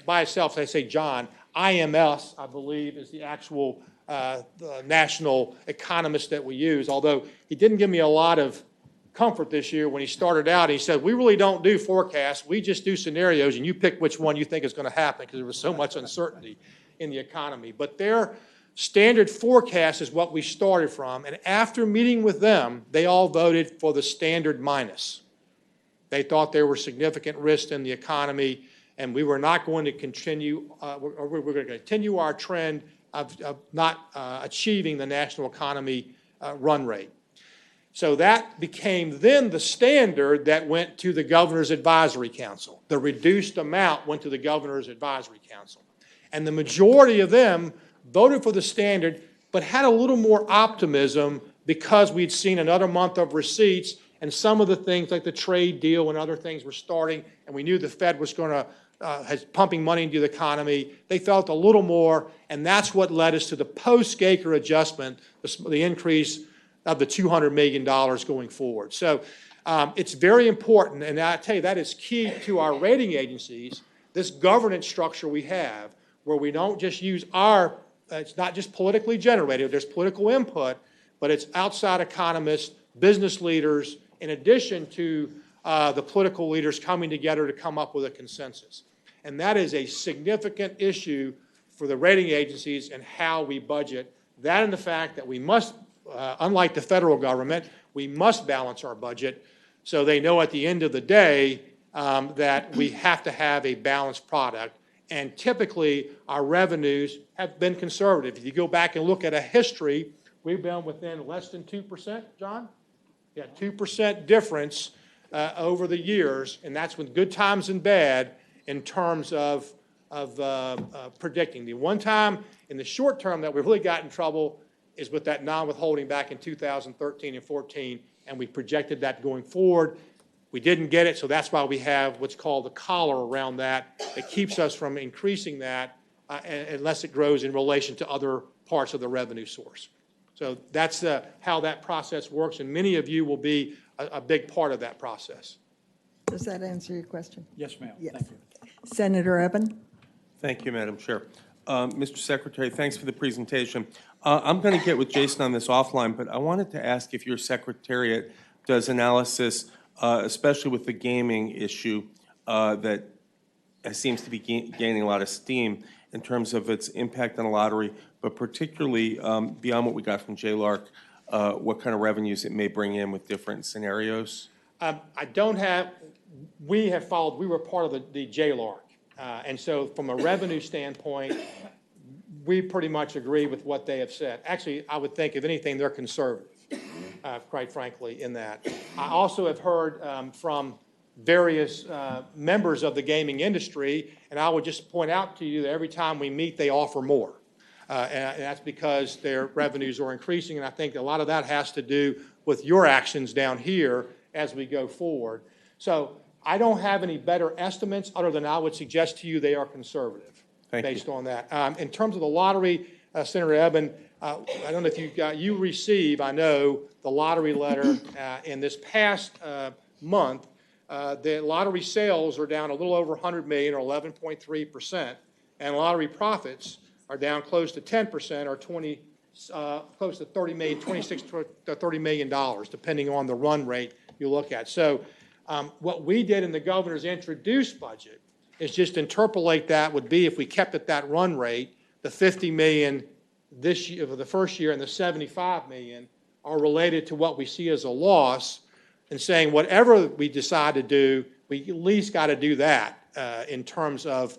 by itself, I say John, IMS, I believe, is the actual the national economist that we use, although he didn't give me a lot of comfort this year when he started out. He said, we really don't do forecasts. We just do scenarios, and you pick which one you think is going to happen, because there was so much uncertainty in the economy. But their standard forecast is what we started from, and after meeting with them, they all voted for the standard minus. They thought there were significant risks in the economy, and we were not going to continue, or we were going to continue our trend of not achieving the national economy run rate. So that became then the standard that went to the Governor's Advisory Council. The reduced amount went to the Governor's Advisory Council. And the majority of them voted for the standard, but had a little more optimism because we'd seen another month of receipts, and some of the things like the trade deal and other things were starting, and we knew the Fed was going to pumping money into the economy. They felt a little more, and that's what led us to the post-Gaker adjustment, the increase of the $200 million going forward. So it's very important, and I tell you, that is key to our rating agencies, this governance structure we have, where we don't just use it's not just politically generated, there's political input, but it's outside economists, business leaders, in addition to the political leaders coming together to come up with a consensus. And that is a significant issue for the rating agencies and how we budget. That and the fact that we must, unlike the federal government, we must balance our budget so they know at the end of the day that we have to have a balanced product. And typically, our revenues have been conservative. If you go back and look at a history, we've been within less than 2%, John? Yeah, 2% difference over the years, and that's with good times and bad in terms of predicting. The one time in the short term that we really got in trouble is with that non-withholding back in 2013 and 14, and we projected that going forward. We didn't get it, so that's why we have what's called a collar around that that keeps us from increasing that unless it grows in relation to other parts of the revenue source. So that's how that process works, and many of you will be a big part of that process. Does that answer your question? Yes, ma'am. Yes. Thank you. Senator Eben? Thank you, Madam Chair. Mr. Secretary, thanks for the presentation. I'm going to get with Jason on this offline, but I wanted to ask if your secretariat does analysis, especially with the gaming issue that seems to be gaining a lot of steam in terms of its impact on the lottery, but particularly beyond what we got from JLARC, what kind of revenues it may bring in with different scenarios? We were part of the JLARC. And so from a revenue standpoint, we pretty much agree with what they have said. Actually, I would think, if anything, they're conservative, quite frankly, in that. I also have heard from various members of the gaming industry, and I would just point out to you that every time we meet, they offer more. And that's because their revenues are increasing, and I think a lot of that has to do with your actions down here as we go forward. So I don't have any better estimates other than I would suggest to you they are conservative based on that. In terms of the lottery, Senator Eben, I don't know if you receive, I know, the lottery letter in this past month. The lottery sales are down a little over 100 million, or 11.3%, and lottery profits are down close to 10%, or close to 30 million, 26 to $30 million, depending on the run rate you look at. So what we did in the governor's introduced budget is just interpolate that would be, if we kept at that run rate, the 50 million this year for the first year and the 75 million are related to what we see as a loss, and saying whatever we decide to do, we at least got to do that in terms of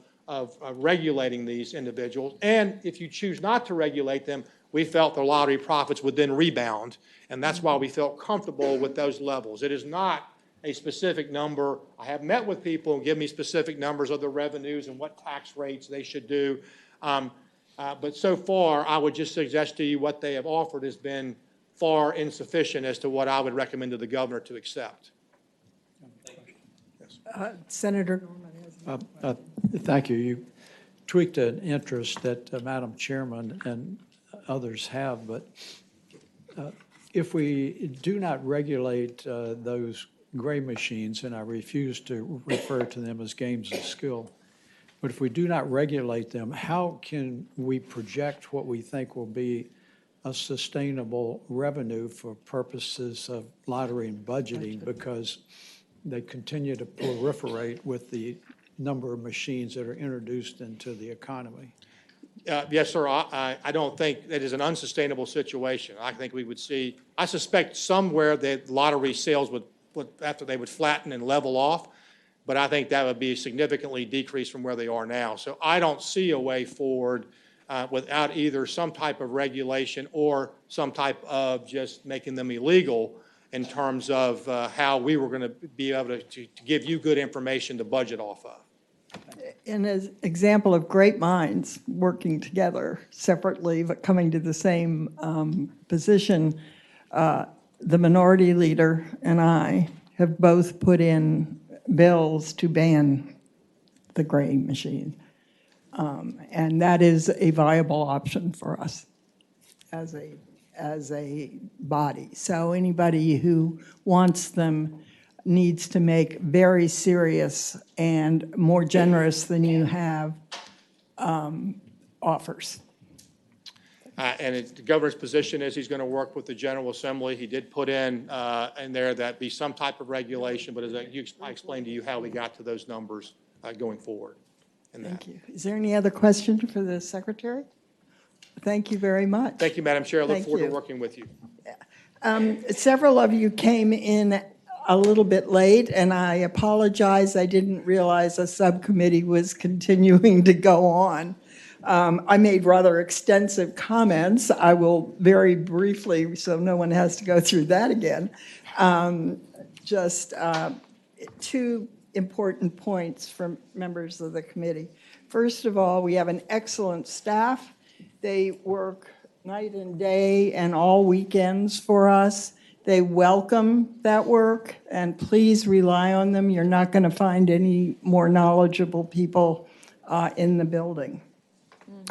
regulating these individuals. And if you choose not to regulate them, we felt the lottery profits would then rebound, and that's why we felt comfortable with those levels. It is not a specific number. I have met with people and give me specific numbers of the revenues and what tax rates they should do. But so far, I would just suggest to you what they have offered has been far insufficient as to what I would recommend to the governor to accept. Senator? Thank you. You tweaked an interest that Madam Chairman and others have, but if we do not regulate those gray machines, and I refuse to refer to them as games of skill, but if we do not regulate them, how can we project what we think will be a sustainable revenue for purposes of lottery and budgeting, because they continue to proliferate with the number of machines that are introduced into the economy? Yes, sir. I don't think that is an unsustainable situation. I think we would see, I suspect somewhere that lottery sales would after they would flatten and level off, but I think that would be significantly decreased from where they are now. So I don't see a way forward without either some type of regulation or some type of just making them illegal in terms of how we were going to be able to give you good information to budget off of. In an example of great minds working together separately but coming to the same position, the minority leader and I have both put in bills to ban the gray machine. And that is a viable option for us as a body. So anybody who wants them needs to make very serious and more generous than you have offers. And the governor's position is he's going to work with the General Assembly. He did put in there that be some type of regulation, but as I explained to you how we got to those numbers going forward. Thank you. Is there any other question for the Secretary? Thank you very much. Thank you, Madam Chair. I look forward to working with you. Several of you came in a little bit late, and I apologize. I didn't realize a subcommittee was continuing to go on. I made rather extensive comments. I will very briefly, so no one has to go through that again. Just two important points from members of the committee. First of all, we have an excellent staff. They work night and day and all weekends for us. They welcome that work, and please rely on them. You're not going to find any more knowledgeable people in the building.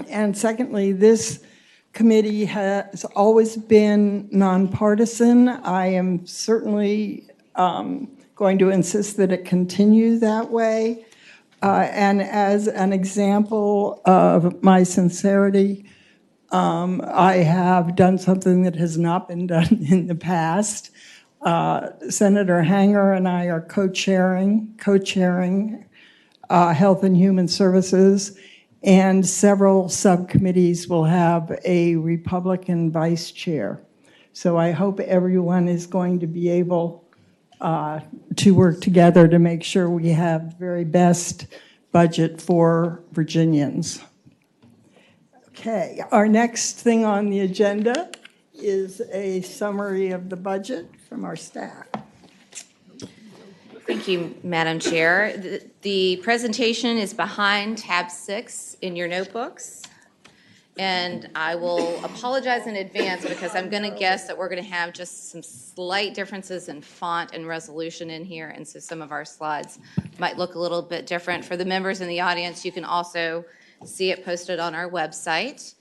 And secondly, this committee has always been nonpartisan. I am certainly going to insist that it continue that way. And as an example of my sincerity, I have done something that has not been done in the past. Senator Hanger and I are co-chairing Health and Human Services, and several subcommittees will have a Republican vice chair. So I hope everyone is going to be able to work together to make sure we have the very best budget for Virginians. Okay, our next thing on the agenda is a summary of the budget from our staff. Thank you, Madam Chair. The presentation is behind tab 6 in your notebooks. And I will apologize in advance because I'm going to guess that we're going to have just some slight differences in font and resolution in here, and so some of our slides might look a little bit different. For the members in the audience, you can also see it posted on our website.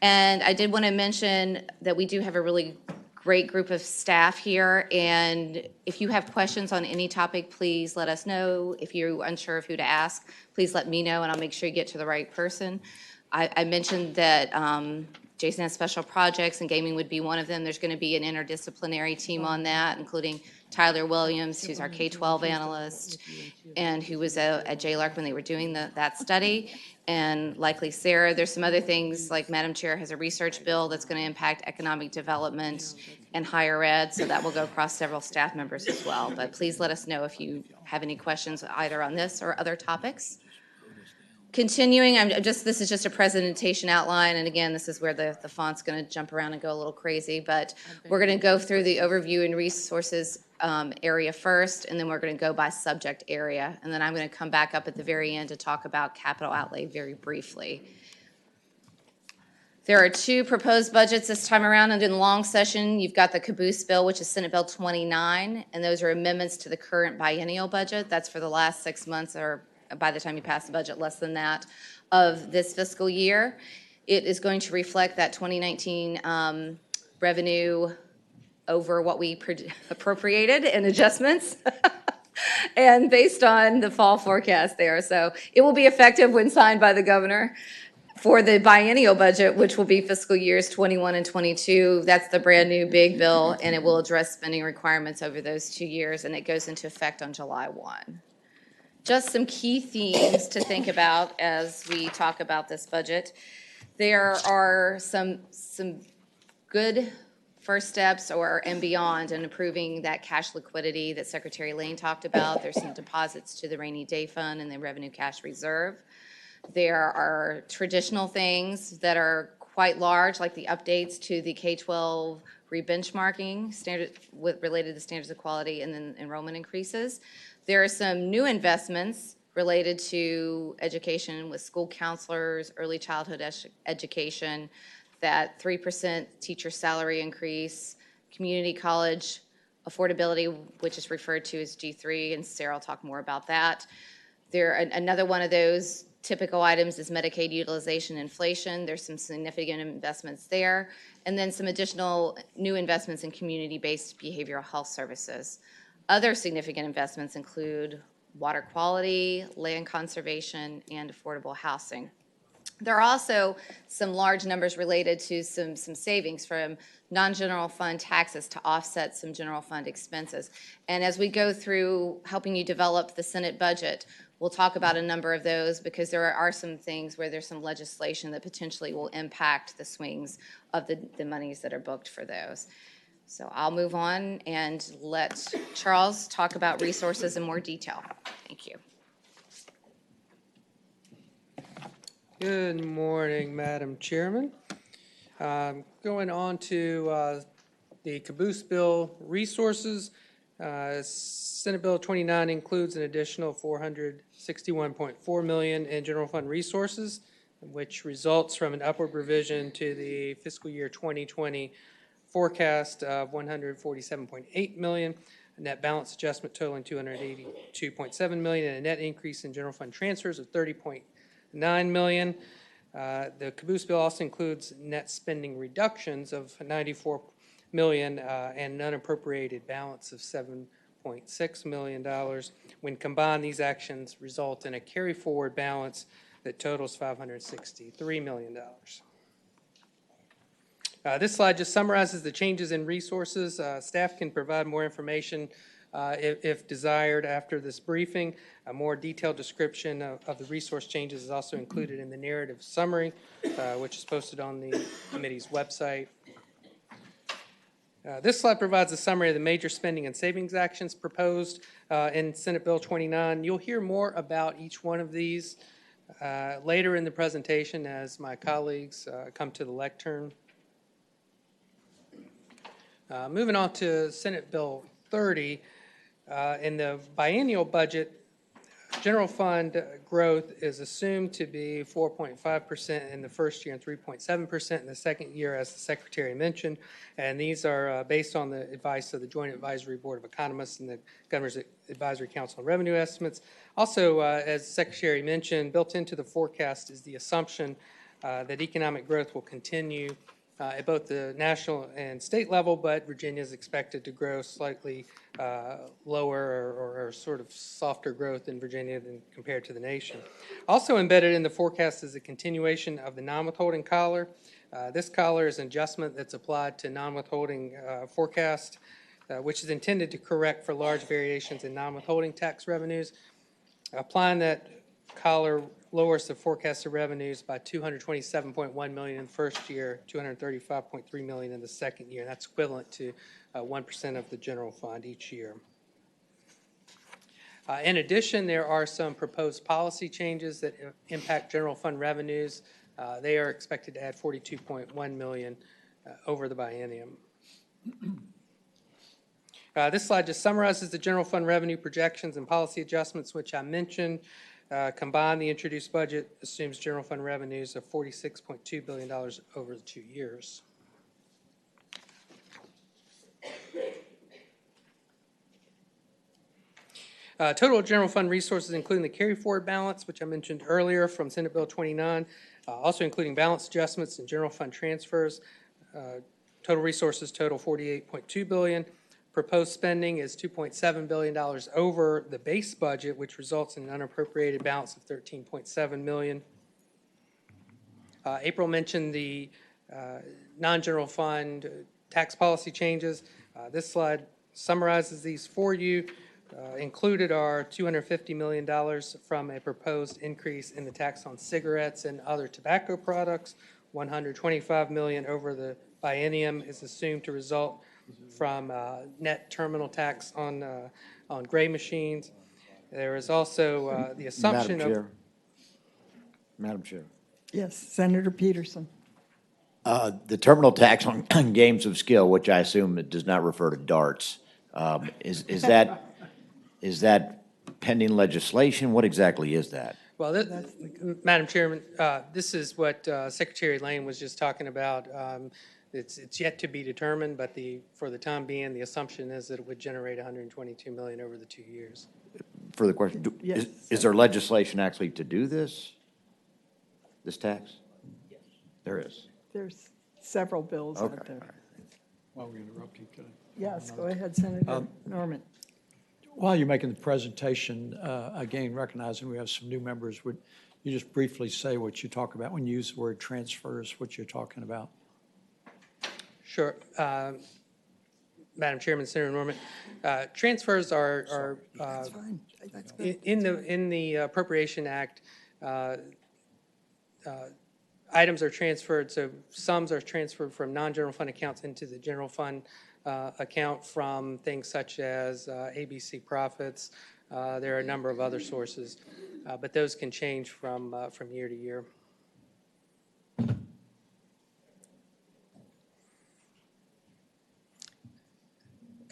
And I did want to mention that we do have a really great group of staff here, and if you have questions on any topic, please let us know. If you're unsure of who to ask, please let me know, and I'll make sure you get to the right person. I mentioned that Jason has special projects, and gaming would be one of them. There's going to be an interdisciplinary team on that, including Tyler Williams, who's our K-12 analyst, and who was at JLARC when they were doing that study, and likely Sarah. There's some other things, like Madam Chair has a research bill that's going to impact economic development and higher ed, so that will go across several staff members as well. But please let us know if you have any questions either on this or other topics. Continuing, this is just a presentation outline, and again, this is where the font's going to jump around and go a little crazy, but we're going to go through the overview and resources area first, and then we're going to go by subject area, and then I'm going to come back up at the very end to talk about capital outlay very briefly. There are 2 proposed budgets this time around, and in the long session, you've got the caboose bill, which is Senate Bill 29, and those are amendments to the current biennial budget. That's for the last 6 months, or by the time you pass the budget, less than that, of this fiscal year. It is going to reflect that 2019 revenue over what we appropriated in adjustments and based on the fall forecast there. So it will be effective when signed by the governor. For the biennial budget, which will be fiscal years 21 and 22, that's the brand new big bill, and it will address spending requirements over those 2 years, and it goes into effect on July 1. Just some key themes to think about as we talk about this budget. There are some good first steps and beyond in improving that cash liquidity that Secretary Lane talked about. There's some deposits to the rainy day fund and the revenue cash reserve. There are traditional things that are quite large, like the updates to the K-12 re-benchmarking standard related to standards of quality and then enrollment increases. There are some new investments related to education with school counselors, early childhood education, that 3% teacher salary increase, community college affordability, which is referred to as G3, and Sarah will talk more about that. Another one of those typical items is Medicaid utilization inflation. There's some significant investments there, and then some additional new investments in community-based behavioral health services. Other significant investments include water quality, land conservation, and affordable housing. There are also some large numbers related to some savings from non-general fund taxes to offset some general fund expenses. And as we go through helping you develop the Senate budget, we'll talk about a number of those because there are some things where there's some legislation that potentially will impact the swings of the monies that are booked for those. So I'll move on and let Charles talk about resources in more detail. Thank you. Good morning, Madam Chairman. Going on to the caboose bill resources. Senate Bill 29 includes an additional $461.4 million in general fund resources, which results from an upward revision to the fiscal year 2020 forecast of $147.8 million, a net balance adjustment totaling $282.7 million, and a net increase in general fund transfers of $30.9 million. The caboose bill also includes net spending reductions of $94 million and an unappropriated balance of $7.6 million. When combined, these actions result in a carry-forward balance that totals $563 million. This slide just summarizes the changes in resources. Staff can provide more information if desired after this briefing. A more detailed description of the resource changes is also included in the narrative summary, which is posted on the committee's website. This slide provides a summary of the major spending and savings actions proposed in Senate Bill 29. You'll hear more about each one of these later in the presentation as my colleagues come to the lectern. Moving on to Senate Bill 30, in the biennial budget, general fund growth is assumed to be 4.5% in the first year and 3.7% in the second year, as the Secretary mentioned. And these are based on the advice of the Joint Advisory Board of Economists and the Governor's Advisory Council on Revenue Estimates. Also, as the Secretary mentioned, built into the forecast is the assumption that economic growth will continue at both the national and state level, but Virginia is expected to grow slightly lower or sort of softer growth in Virginia than compared to the nation. Also embedded in the forecast is a continuation of the non-withholding collar. This collar is an adjustment that's applied to non-withholding forecast, which is intended to correct for large variations in non-withholding tax revenues. Applying that collar lowers the forecasted revenues by $227.1 million in the first year, $235.3 million in the second year. That's equivalent to 1% of the general fund each year. In addition, there are some proposed policy changes that impact general fund revenues. They are expected to add $42.1 million over the biennium. This slide just summarizes the general fund revenue projections and policy adjustments, which I mentioned. Combined, the introduced budget assumes general fund revenues of $46.2 billion over the 2 years. Total general fund resources, including the carry-forward balance, which I mentioned earlier from Senate Bill 29, also including balance adjustments and general fund transfers. Total resources total $48.2 billion. Proposed spending is $2.7 billion over the base budget, which results in an unappropriated balance of $13.7 million. April mentioned the non-general fund tax policy changes. This slide summarizes these for you. Included are $250 million from a proposed increase in the tax on cigarettes and other tobacco products. $125 million over the biennium is assumed to result from net terminal tax on gray machines. There is also the assumption Madam Chair. Yes, Senator Peterson. The terminal tax on games of skill, which I assume it does not refer to darts, is that pending legislation? What exactly is that? Well, Madam Chairman, this is what Secretary Lane was just talking about. It's yet to be determined, but for the time being, the assumption is that it would generate $122 million over the 2 years. Further question, Yes, is there legislation actually to do this tax? Yes. There is. There's several bills out there. While we interrupt you, could I? Yes, go ahead, Senator Norman. While you're making the presentation, again, recognizing we have some new members, would you just briefly say what you talk about when you use the word transfers, what you're talking about? Sure. Madam Chairman, Senator Norman, transfers are That's fine. That's good. in the Appropriation Act. Items are transferred, so sums are transferred from non-general fund accounts into the general fund account from things such as ABC profits. There are a number of other sources, but those can change from year to year.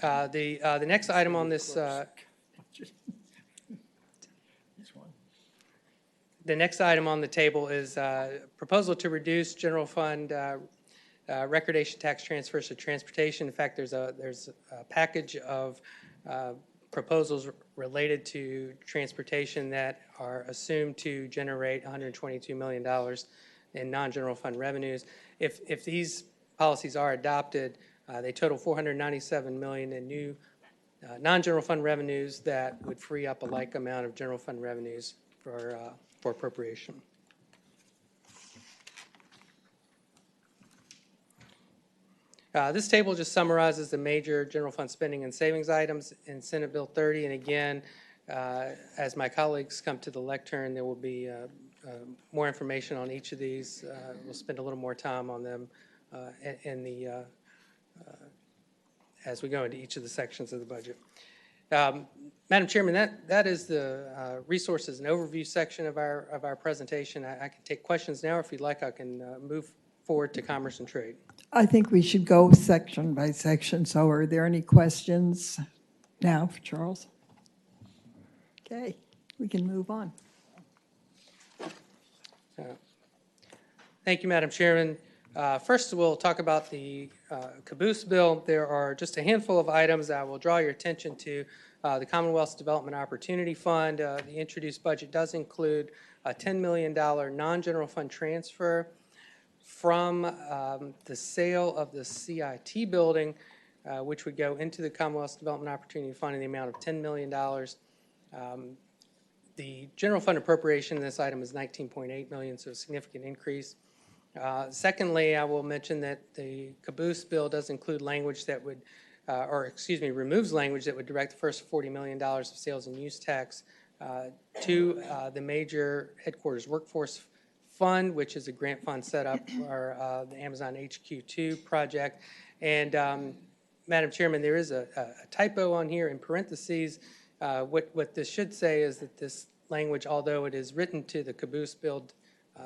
The next item on this the next item on the table is proposal to reduce general fund recordation tax transfers to transportation. In fact, there's a package of proposals related to transportation that are assumed to generate $122 million in non-general fund revenues. If these policies are adopted, they total $497 million in new non-general fund revenues that would free up a like amount of general fund revenues for appropriation. This table just summarizes the major general fund spending and savings items in Senate Bill 30. And again, as my colleagues come to the lectern, there will be more information on each of these. We'll spend a little more time on them as we go into each of the sections of the budget. Madam Chairman, that is the resources and overview section of our presentation. I can take questions now. If you'd like, I can move forward to commerce and trade. I think we should go section by section. So are there any questions now for Charles? Okay, we can move on. Thank you, Madam Chairman. First, we'll talk about the caboose bill. There are just a handful of items that I will draw your attention to. The Commonwealth's Development Opportunity Fund, the introduced budget does include a $10 million non-general fund transfer from the sale of the CIT building, which would go into the Commonwealth's Development Opportunity Fund in the amount of $10 million. The general fund appropriation in this item is $19.8 million, so a significant increase. Secondly, I will mention that the caboose bill does include language that would, removes language that would direct the first $40 million of sales and use tax to the major headquarters workforce fund, which is a grant fund set up for the Amazon HQ2 project. And Madam Chairman, there is a typo on here in parentheses. What this should say is that this language, although it is written to the caboose bill,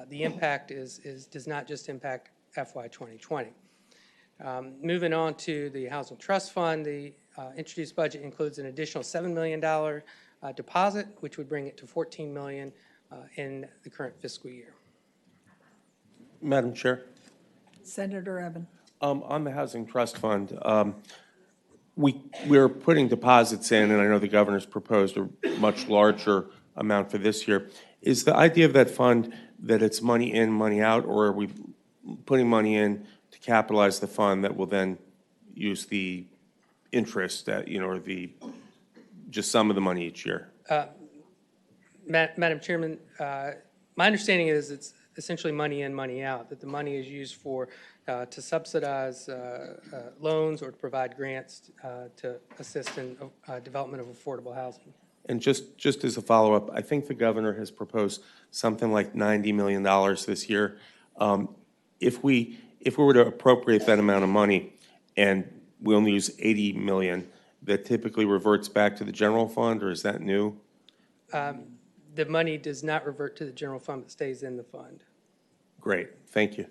the impact does not just impact FY 2020. Moving on to the Housing Trust Fund, the introduced budget includes an additional $7 million deposit, which would bring it to $14 million in the current fiscal year. Madam Chair, Senator Evan. on the Housing Trust Fund, we're putting deposits in, and I know the governor's proposed a much larger amount for this year. Is the idea of that fund that it's money in, money out, or are we putting money in to capitalize the fund that will then use the interest that, or just some of the money each year? Madam Chairman, my understanding is it's essentially money in, money out, that the money is used for to subsidize loans or to provide grants to assist in development of affordable housing. And just as a follow-up, I think the governor has proposed something like $90 million this year. If we were to appropriate that amount of money and we only use $80 million, that typically reverts back to the general fund, or is that new? The money does not revert to the general fund, but stays in the fund. Great, thank you.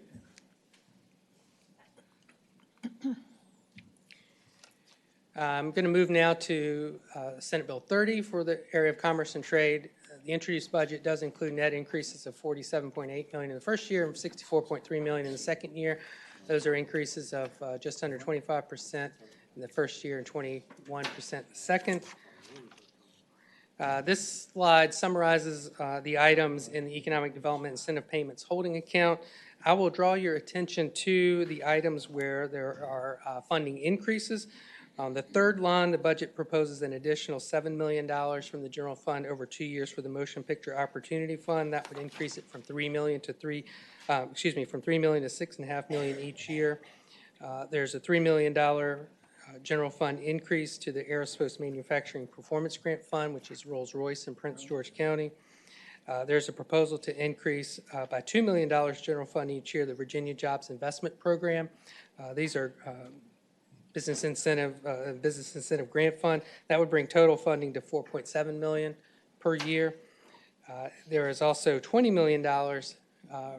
I'm going to move now to Senate Bill 30 for the area of commerce and trade. The introduced budget does include net increases of $47.8 million in the first year and $64.3 million in the second year. Those are increases of just under 25% in the first year and 21% the second. This slide summarizes the items in the Economic Development Incentive Payments Holding Account. I will draw your attention to the items where there are funding increases. On the third line, the budget proposes an additional $7 million from the general fund over 2 years for the Motion Picture Opportunity Fund. That would increase it from $3 million to $6.5 million each year. There's a $3 million general fund increase to the Aerospace Manufacturing Performance Grant Fund, which is Rolls-Royce in Prince George County. There's a proposal to increase by $2 million general fund each year the Virginia Jobs Investment Program. These are business incentive grant fund. That would bring total funding to $4.7 million per year. There is also $20 million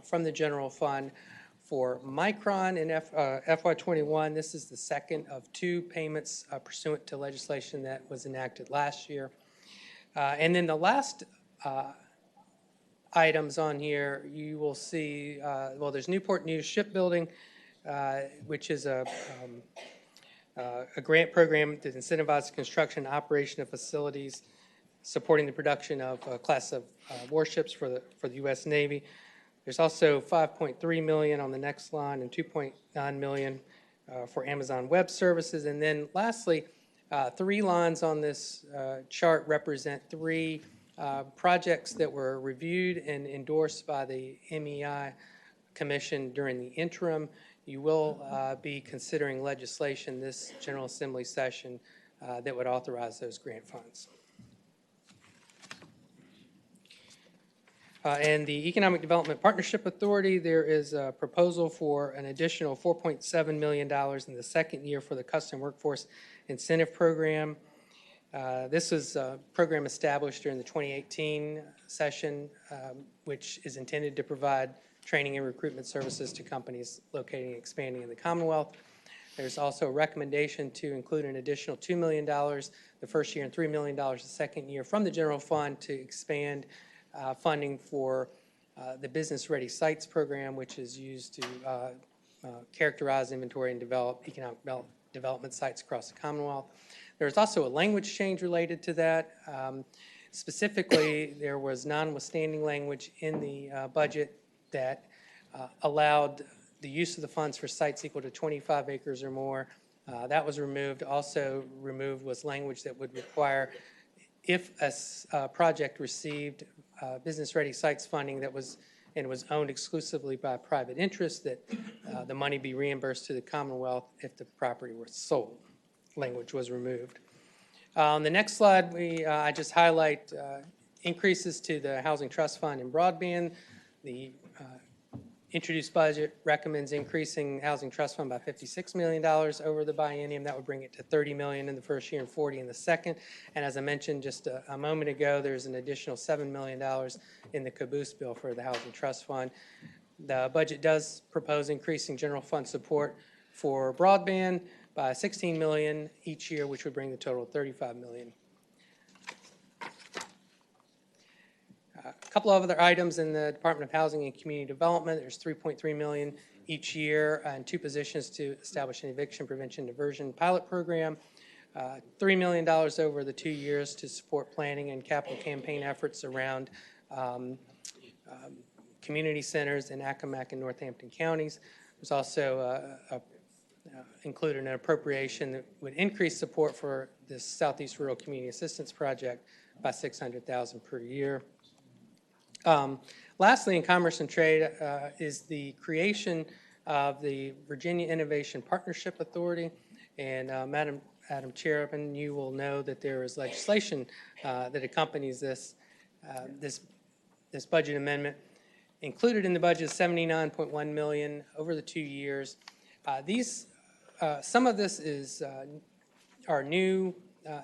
from the general fund for Micron in FY21. This is the second of 2 payments pursuant to legislation that was enacted last year. And then the last items on here, you will see, there's Newport News Shipbuilding, which is a grant program that incentivizes the construction and operation of facilities supporting the production of a class of warships for the U.S. Navy. There's also 5.3 million on the next line and 2.9 million for Amazon Web Services. And then lastly, 3 lines on this chart represent 3 projects that were reviewed and endorsed by the MEI Commission during the interim. You will be considering legislation this General Assembly session that would authorize those grant funds. And the Economic Development Partnership Authority, there is a proposal for an additional $4.7 million in the second year for the Custom Workforce Incentive Program. This was a program established during the 2018 session, which is intended to provide training and recruitment services to companies locating and expanding in the Commonwealth. There's also a recommendation to include an additional $2 million the first year and $3 million the second year from the general fund to expand funding for the Business Ready Sites program, which is used to characterize, inventory, and develop economic development sites across the Commonwealth. There's also a language change related to that. Specifically, there was notwithstanding language in the budget that allowed the use of the funds for sites equal to 25 acres or more. That was removed. Also removed was language that would require, if a project received Business Ready Sites funding that was owned exclusively by private interest, that the money be reimbursed to the Commonwealth if the property were sold. Language was removed. On the next slide, I just highlight increases to the Housing Trust Fund and broadband. The introduced budget recommends increasing Housing Trust Fund by $56 million over the biennium. That would bring it to $30 million in the first year and $40 in the second. And as I mentioned just a moment ago, there's an additional $7 million in the caboose bill for the Housing Trust Fund. The budget does propose increasing general fund support for broadband by $16 million each year, which would bring the total to $35 million. A couple of other items in the Department of Housing and Community Development. There's $3.3 million each year and 2 positions to establish an eviction prevention diversion pilot program. $3 million over the 2 years to support planning and capital campaign efforts around community centers in Accomack and Northampton counties. There's also included an appropriation that would increase support for this Southeast Rural Community Assistance Project by $600,000 per year. Lastly, in Commerce and Trade is the creation of the Virginia Innovation Partnership Authority. And Madam Chairman, you will know that there is legislation that accompanies this budget amendment. Included in the budget is $79.1 million over the 2 years. Some of this are new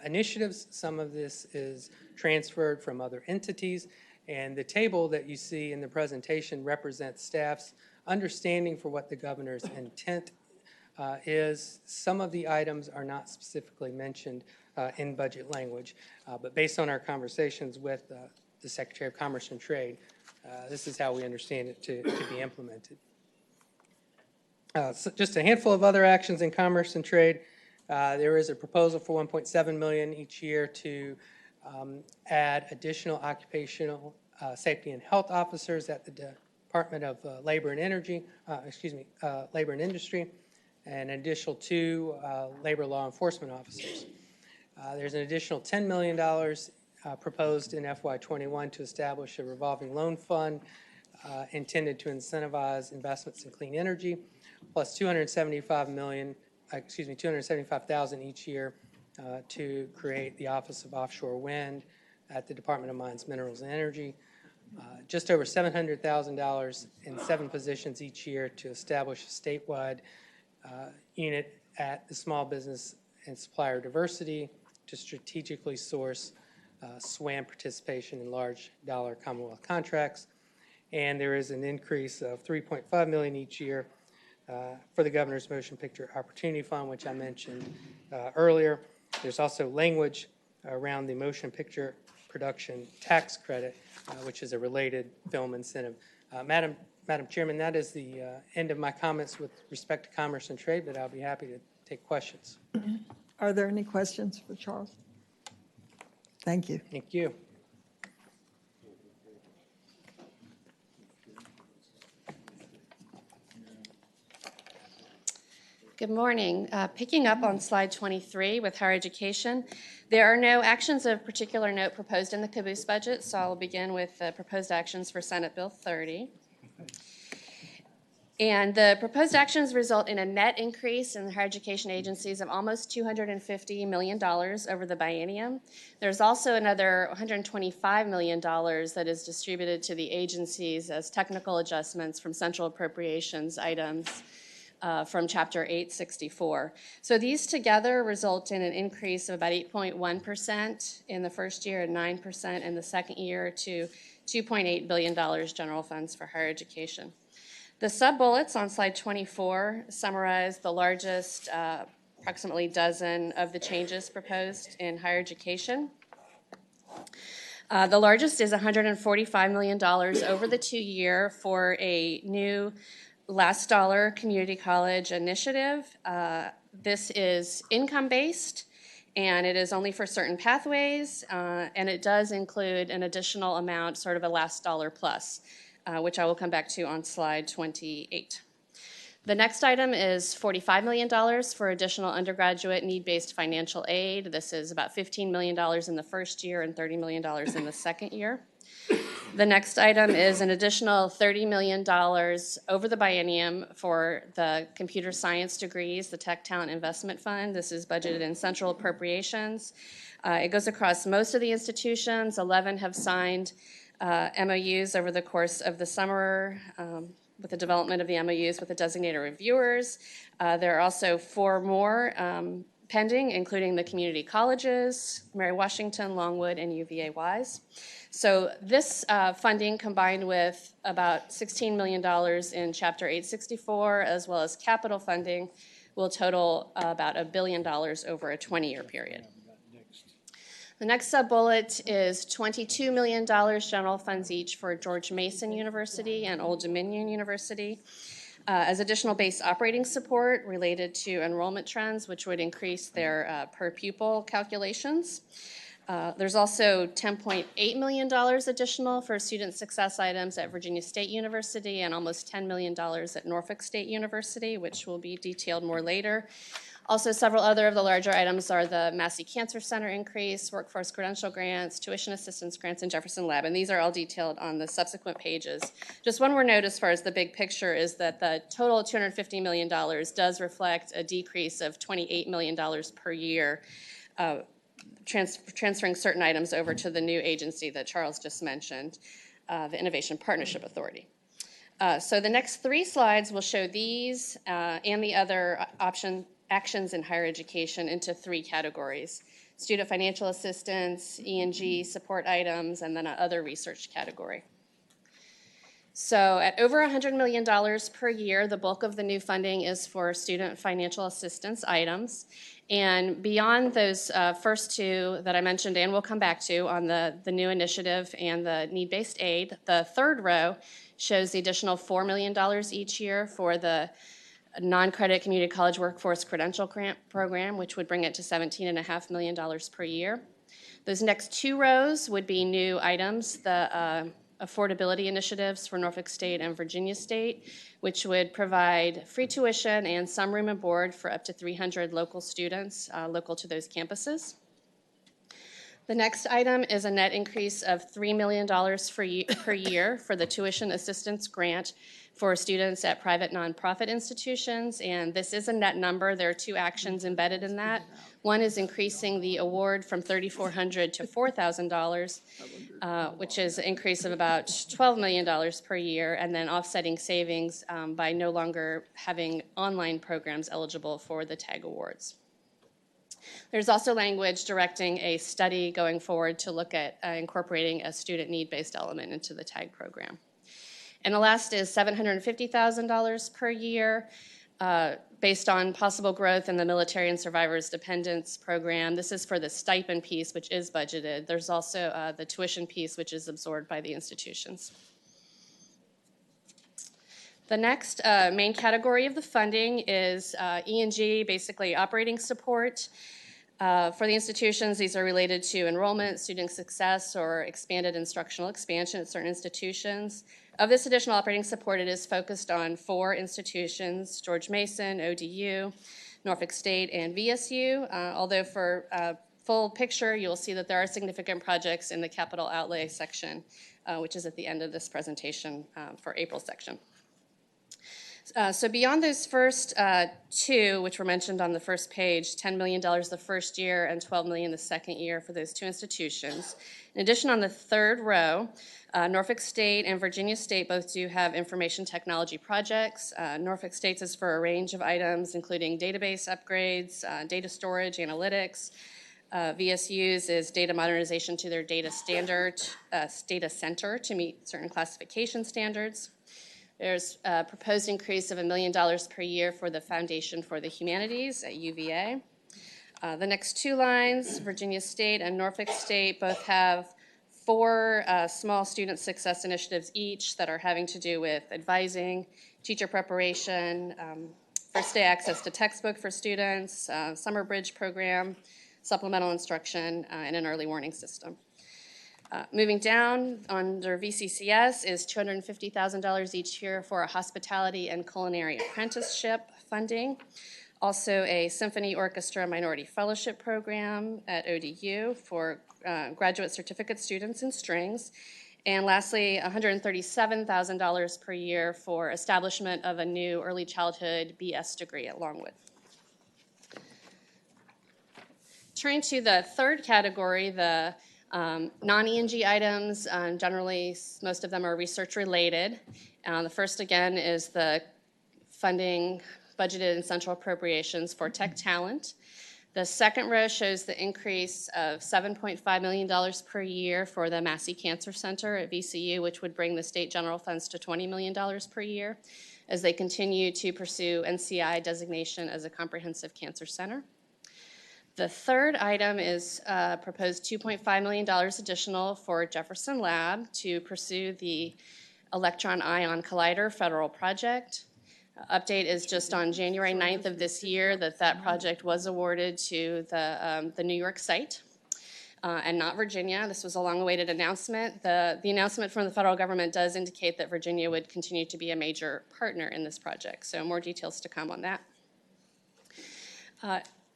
initiatives. Some of this is transferred from other entities. And the table that you see in the presentation represents staff's understanding for what the governor's intent is. Some of the items are not specifically mentioned in budget language, but based on our conversations with the Secretary of Commerce and Trade, this is how we understand it to be implemented. So just a handful of other actions in Commerce and Trade. There is a proposal for $1.7 million each year to add additional occupational safety and health officers at the Department of Labor and Industry, and an additional 2 labor law enforcement officers. There's an additional $10 million proposed in FY21 to establish a revolving loan fund intended to incentivize investments in clean energy, plus $275,000 each year to create the Office of Offshore Wind at the Department of Mines, Minerals, and Energy. Just over $700,000 in 7 positions each year to establish a statewide unit at the Small Business and Supplier Diversity to strategically source SWAM participation in large dollar Commonwealth contracts. And there is an increase of $3.5 million each year for the Governor's Motion Picture Opportunity Fund, which I mentioned earlier. There's also language around the motion picture production tax credit, which is a related film incentive. Madam Chairman, that is the end of my comments with respect to Commerce and Trade, but I'll be happy to take questions. Are there any questions for Charles? Thank you. Thank you. Good morning. Picking up on slide 23 with higher education, there are no actions of particular note proposed in the caboose budget, so I'll begin with proposed actions for Senate Bill 30. And the proposed actions result in a net increase in the higher education agencies of almost $250 million over the biennium. There's also another $125 million that is distributed to the agencies as technical adjustments from central appropriations items from Chapter 864. So these together result in an increase of about 8.1% in the first year and 9% in the second year to $2.8 billion general funds for higher education. The sub-bullets on slide 24 summarize the largest approximately dozen of the changes proposed in higher education. The largest is $145 million over the 2-year for a new last dollar community college initiative. This is income-based, and it is only for certain pathways, and it does include an additional amount, sort of a last dollar plus, which I will come back to on slide 28. The next item is $45 million for additional undergraduate need-based financial aid. This is about $15 million in the first year and $30 million in the second year. The next item is an additional $30 million over the biennium for the computer science degrees, the Tech Talent Investment Fund. This is budgeted in central appropriations. It goes across most of the institutions. 11 have signed MOUs over the course of the summer with the development of the MOUs with the designated reviewers. There are also 4 more pending, including the community colleges, Mary Washington, Longwood, and UVA-Wise. So this funding, combined with about $16 million in Chapter 864, as well as capital funding, will total about $1 billion over a 20-year period. The next sub-bullet is $22 million general funds each for George Mason University and Old Dominion University as additional base operating support related to enrollment trends, which would increase their per pupil calculations. There's also $10.8 million additional for student success items at Virginia State University and almost $10 million at Norfolk State University, which will be detailed more later. Also, several other of the larger items are the Massey Cancer Center increase, workforce credential grants, tuition assistance grants, and Jefferson Lab, and these are all detailed on the subsequent pages. Just one more note as far as the big picture is that the total $250 million does reflect a decrease of $28 million per year, transferring certain items over to the new agency that Charles just mentioned, the Innovation Partnership Authority. So the next 3 slides will show these and the other actions in higher education into 3 categories: student financial assistance, E&G support items, and then an other research category. So at over $100 million per year, the bulk of the new funding is for student financial assistance items. And beyond those first 2 that I mentioned and we'll come back to on the new initiative and the need-based aid, the third row shows the additional $4 million each year for the non-credit community college workforce credential grant program, which would bring it to $17.5 million per year. Those next 2 rows would be new items, the affordability initiatives for Norfolk State and Virginia State, which would provide free tuition and some room and board for up to 300 local students local to those campuses. The next item is a net increase of $3 million per year for the tuition assistance grant for students at private nonprofit institutions, and this is a net number. There are 2 actions embedded in that. One is increasing the award from $3,400 to $4,000, which is an increase of about $12 million per year, and then offsetting savings by no longer having online programs eligible for the TAG awards. There's also language directing a study going forward to look at incorporating a student need-based element into the TAG program. And the last is $750,000 per year based on possible growth in the Military and Survivors Dependents Program. This is for the stipend piece, which is budgeted. There's also the tuition piece, which is absorbed by the institutions. The next main category of the funding is E&G, basically operating support. For the institutions, these are related to enrollment, student success, or expanded instructional expansion at certain institutions. Of this additional operating support, it is focused on 4 institutions: George Mason, ODU, Norfolk State, and VSU. Although for full picture, you'll see that there are significant projects in the capital outlay section, which is at the end of this presentation for April's section. So beyond those first 2, which were mentioned on the first page, $10 million the first year and $12 million the second year for those 2 institutions. In addition, on the third row, Norfolk State and Virginia State both do have information technology projects. Norfolk State's is for a range of items, including database upgrades, data storage, analytics. VSU's is data modernization to their data center to meet certain classification standards. There's a proposed increase of $1 million per year for the Foundation for the Humanities at UVA. The next 2 lines, Virginia State and Norfolk State, both have 4 small student success initiatives each that are having to do with advising, teacher preparation, first day access to textbook for students, summer bridge program, supplemental instruction, and an early warning system. Moving down under VCCS is $250,000 each year for a hospitality and culinary apprenticeship funding. Also a symphony orchestra minority fellowship program at ODU for graduate certificate students in strings. And lastly, $137,000 per year for establishment of a new early childhood BS degree at Longwood. Turning to the third category, the non-ENG items, generally most of them are research related. The first again is the funding budgeted in central appropriations for tech talent. The second row shows the increase of $7.5 million per year for the Massey Cancer Center at VCU, which would bring the state general funds to $20 million per year as they continue to pursue NCI designation as a comprehensive cancer center. The third item is proposed $2.5 million additional for Jefferson Lab to pursue the Electron Ion Collider federal project. Update is just on January 9th of this year that project was awarded to the New York site and not Virginia. This was a long-awaited announcement. The announcement from the federal government does indicate that Virginia would continue to be a major partner in this project, so more details to come on that.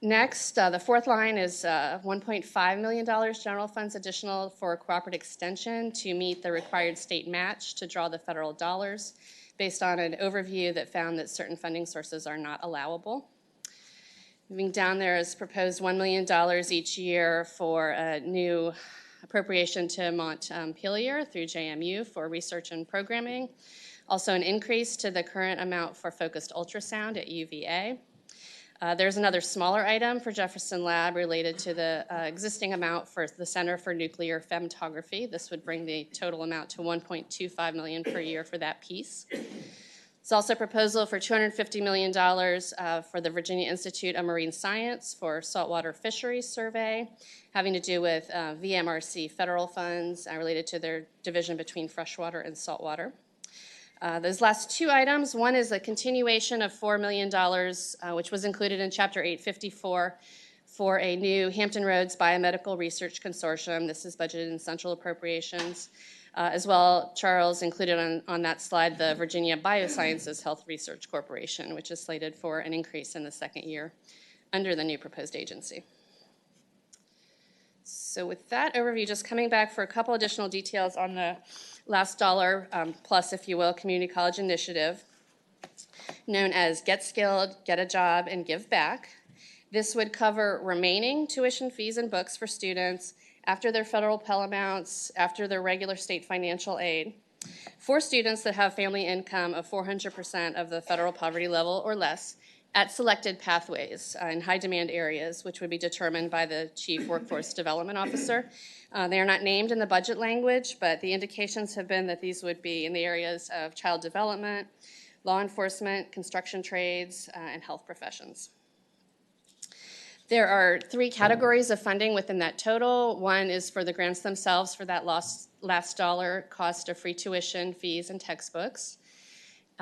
Next, the fourth line is $1.5 million general funds additional for cooperative extension to meet the required state match to draw the federal dollars based on an overview that found that certain funding sources are not allowable. Moving down, there is proposed $1 million each year for a new appropriation to Montpelier through JMU for research and programming. Also an increase to the current amount for focused ultrasound at UVA. There's another smaller item for Jefferson Lab related to the existing amount for the Center for Nuclear Femtography. This would bring the total amount to $1.25 million per year for that piece. There's also a proposal for $250 million for the Virginia Institute of Marine Science for saltwater fisheries survey, having to do with VMRC federal funds related to their division between freshwater and saltwater. Those last 2 items, one is a continuation of $4 million, which was included in Chapter 854 for a new Hampton Roads Biomedical Research Consortium. This is budgeted in central appropriations. As well, Charles included on that slide the Virginia Biosciences Health Research Corporation, which is slated for an increase in the second year under the new proposed agency. So with that overview, just coming back for a couple additional details on the last dollar plus, if you will, community college initiative known as Get Skilled, Get a Job, and Give Back. This would cover remaining tuition fees and books for students after their federal Pell amounts, after their regular state financial aid, for students that have family income of 400% of the federal poverty level or less at selected pathways in high-demand areas, which would be determined by the Chief Workforce Development Officer. They are not named in the budget language, but the indications have been that these would be in the areas of child development, law enforcement, construction trades, and health professions. There are 3 categories of funding within that total. One is for the grants themselves for that last dollar cost of free tuition, fees, and textbooks.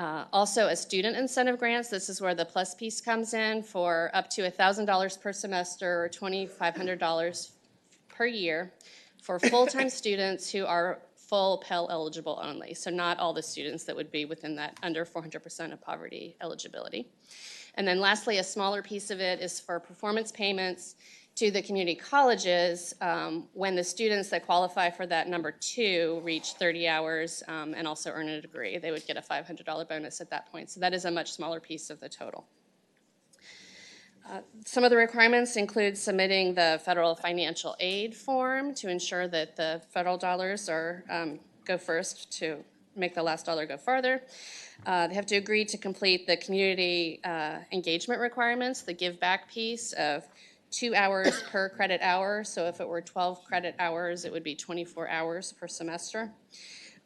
Also, a student incentive grants. This is where the plus piece comes in for up to $1,000 per semester or $2,500 per year for full-time students who are full Pell eligible only. So not all the students that would be within that under 400% of poverty eligibility. And then lastly, a smaller piece of it is for performance payments to the community colleges when the students that qualify for that number 2 reach 30 hours and also earn a degree. They would get a $500 bonus at that point. So that is a much smaller piece of the total. Some of the requirements include submitting the federal financial aid form to ensure that the federal dollars are go first to make the last dollar go farther. They have to agree to complete the community engagement requirements, the give back piece of 2 hours per credit hour. So if it were 12 credit hours, it would be 24 hours per semester.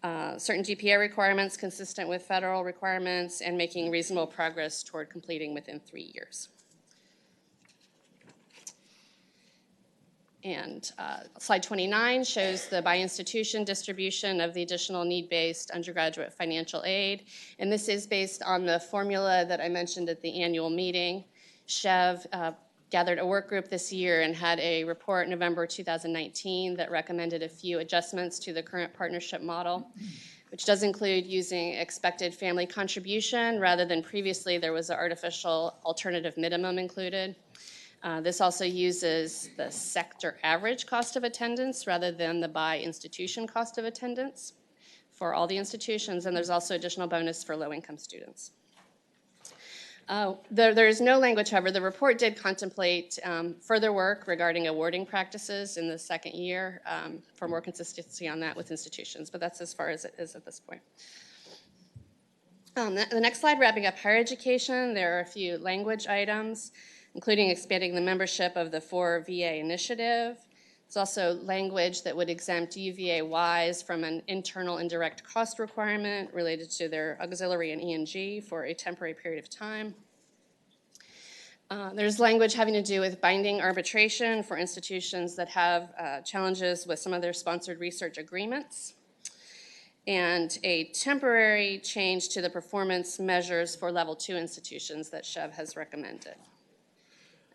Certain GPA requirements consistent with federal requirements and making reasonable progress toward completing within 3 years. And slide 29 shows the by institution distribution of the additional need-based undergraduate financial aid. And this is based on the formula that I mentioned at the annual meeting. Chev gathered a work group this year and had a report in November 2019 that recommended a few adjustments to the current partnership model, which does include using expected family contribution rather than previously there was an artificial alternative minimum included. This also uses the sector average cost of attendance rather than the by institution cost of attendance for all the institutions, and there's also additional bonus for low-income students. There is no language, however. The report did contemplate further work regarding awarding practices in the second year for more consistency on that with institutions, but that's as far as it is at this point. The next slide, wrapping up higher education, there are a few language items, including expanding the membership of the 4VA initiative. It's also language that would exempt UVA-Ys from an internal indirect cost requirement related to their auxiliary and ENG for a temporary period of time. There's language having to do with binding arbitration for institutions that have challenges with some of their sponsored research agreements, and a temporary change to the performance measures for level 2 institutions that Chev has recommended.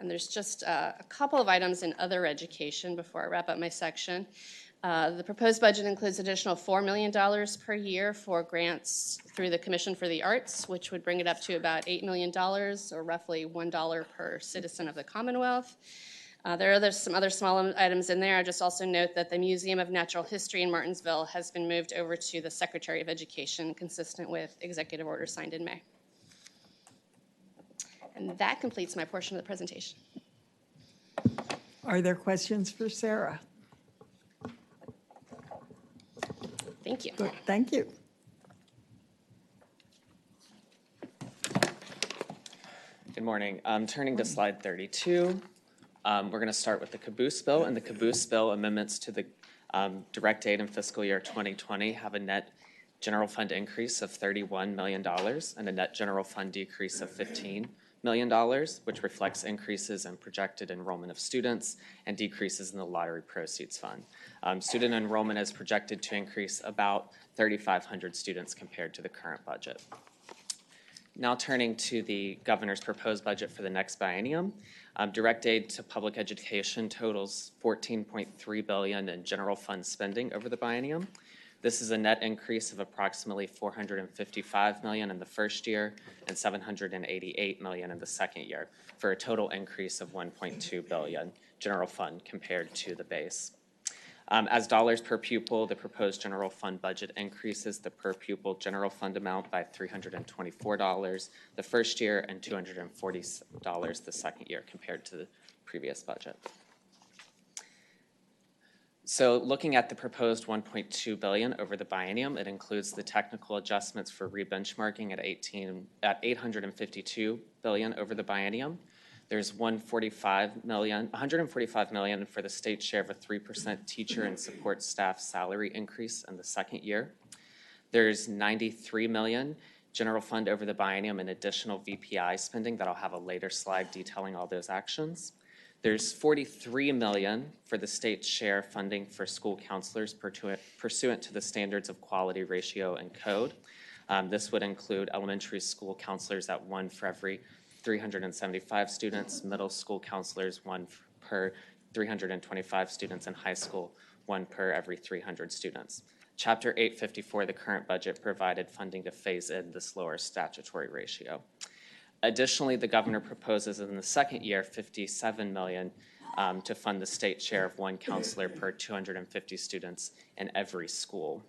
And there's just a couple of items in other education before I wrap up my section. The proposed budget includes additional $4 million per year for grants through the Commission for the Arts, which would bring it up to about $8 million, or roughly $1 per citizen of the Commonwealth. There are some other small items in there. I just also note that the Museum of Natural History in Martinsville has been moved over to the Secretary of Education, consistent with executive order signed in May. And that completes my portion of the presentation. Are there questions for Sarah? Thank you. Good, thank you. Good morning. Turning to slide 32, we're going to start with the caboose bill. And the caboose bill amendments to the direct aid in fiscal year 2020 have a net general fund increase of $31 million and a net general fund decrease of $15 million, which reflects increases in projected enrollment of students and decreases in the lottery proceeds fund. Student enrollment is projected to increase about 3,500 students compared to the current budget. Now turning to the governor's proposed budget for the next biennium, direct aid to public education totals $14.3 billion in general fund spending over the biennium. This is a net increase of approximately $455 million in the first year and $788 million in the second year, for a total increase of $1.2 billion general fund compared to the base. As dollars per pupil, the proposed general fund budget increases the per pupil general fund amount by $324 the first year and $240 the second year compared to the previous budget. So looking at the proposed $1.2 billion over the biennium, it includes the technical adjustments for rebenchmarking at $852 billion over the biennium. There's $145 million for the state share of a 3% teacher and support staff salary increase in the second year. There's $93 million general fund over the biennium and additional VPI spending that I'll have a later slide detailing all those actions. There's $43 million for the state's share funding for school counselors pursuant to the standards of quality, ratio, and code. This would include elementary school counselors at 1 for every 375 students, middle school counselors 1 per 325 students, and high school 1 per every 300 students. Chapter 854, the current budget, provided funding to phase in this lower statutory ratio. Additionally, the governor proposes in the second year $57 million to fund the state share of 1 counselor per 250 students in every school.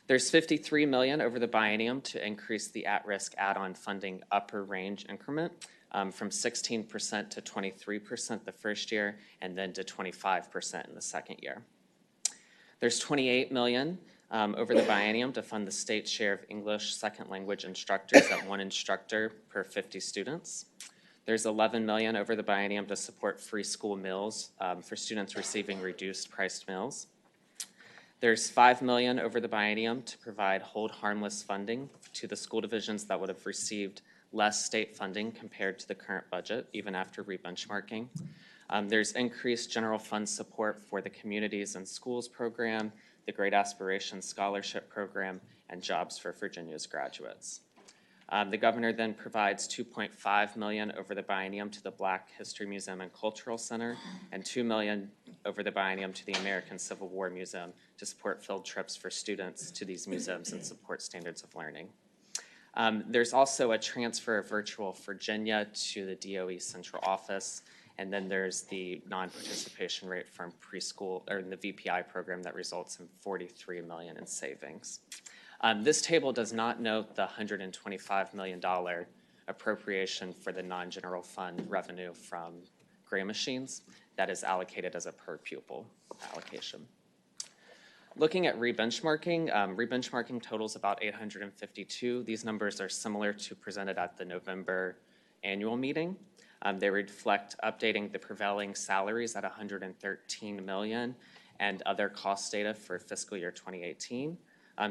There's $53 million over the biennium to increase the at-risk add-on funding upper range increment from 16% to 23% the first year, and then to 25% in the second year. There's $28 million over the biennium to fund the state share of English second language instructors at 1 instructor per 50 students. There's $11 million over the biennium to support free school meals for students receiving reduced priced meals. There's $5 million over the biennium to provide hold harmless funding to the school divisions that would have received less state funding compared to the current budget, even after rebenchmarking. There's increased general fund support for the Communities and Schools program, the Great Aspirations Scholarship program, and Jobs for Virginia's graduates. The governor then provides $2.5 million over the biennium to the Black History Museum and Cultural Center, and $2 million over the biennium to the American Civil War Museum to support field trips for students to these museums and support standards of learning. There's also a transfer of Virtual Virginia to the DOE central office, and then there's the non-participation rate from preschool, or in the VPI program, that results in $43 million in savings. This table does not note the $125 million appropriation for the non-general fund revenue from gray machines that is allocated as a per pupil allocation. Looking at rebenchmarking, rebenchmarking totals about 852. These numbers are similar to presented at the November annual meeting. They reflect updating the prevailing salaries at $113 million and other cost data for fiscal year 2018.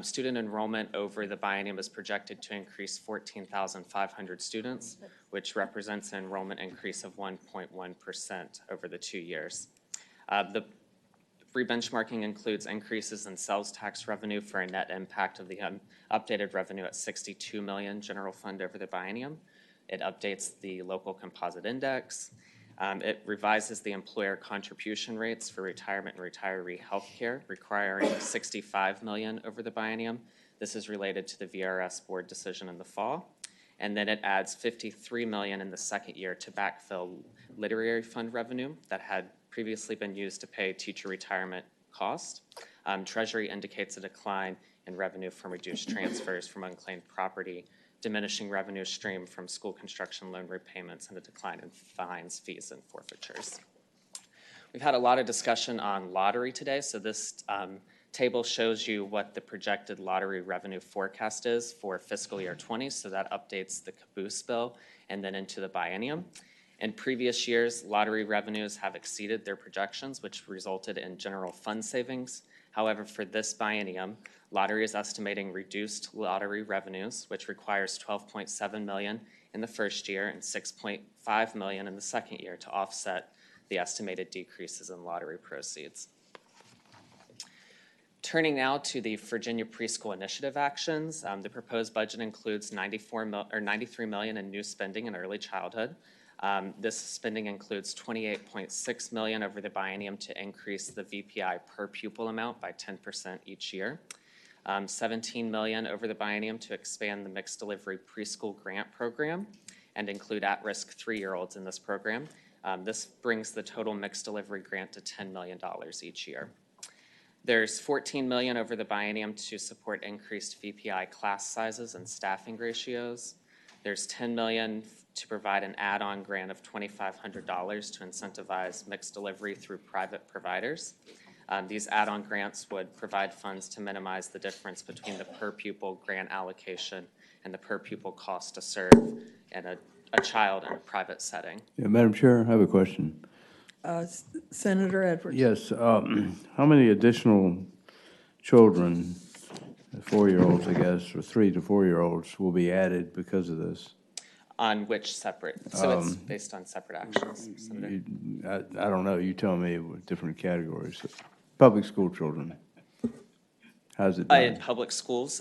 Student enrollment over the biennium is projected to increase 14,500 students, which represents an enrollment increase of 1.1% over the 2 years. The rebenchmarking includes increases in sales tax revenue for a net impact of the updated revenue at $62 million general fund over the biennium. It updates the local composite index. It revises the employer contribution rates for retirement and retiree health care, requiring $65 million over the biennium. This is related to the VRS board decision in the fall. And then it adds $53 million in the second year to backfill literary fund revenue that had previously been used to pay teacher retirement costs. Treasury indicates a decline in revenue from reduced transfers from unclaimed property, diminishing revenue stream from school construction loan repayments, and a decline in fines, fees, and forfeitures. We've had a lot of discussion on lottery today, so this table shows you what the projected lottery revenue forecast is for fiscal year 20, so that updates the caboose bill and then into the biennium. In previous years, lottery revenues have exceeded their projections, which resulted in general fund savings. However, for this biennium, lottery is estimating reduced lottery revenues, which requires $12.7 million in the first year and $6.5 million in the second year to offset the estimated decreases in lottery proceeds. Turning now to the Virginia Preschool Initiative actions, the proposed budget includes $93 million in new spending in early childhood. This spending includes $28.6 million over the biennium to increase the VPI per pupil amount by 10% each year. $17 million over the biennium to expand the mixed delivery preschool grant program and include at-risk 3-year-olds in this program. This brings the total mixed delivery grant to $10 million each year. There's $14 million over the biennium to support increased VPI class sizes and staffing ratios. There's $10 million to provide an add-on grant of $2,500 to incentivize mixed delivery through private providers. These add-on grants would provide funds to minimize the difference between the per pupil grant allocation and the per pupil cost to serve in a child in a private setting. Yeah, Madam Chair, I have a question. Senator Edwards. Yes, how many additional children, 4-year-olds, I guess, or 3 to 4-year-olds will be added because of this? On which separate? So it's based on separate actions, Senator. I don't know. You tell me with different categories. Public school children. How's it done? In public schools,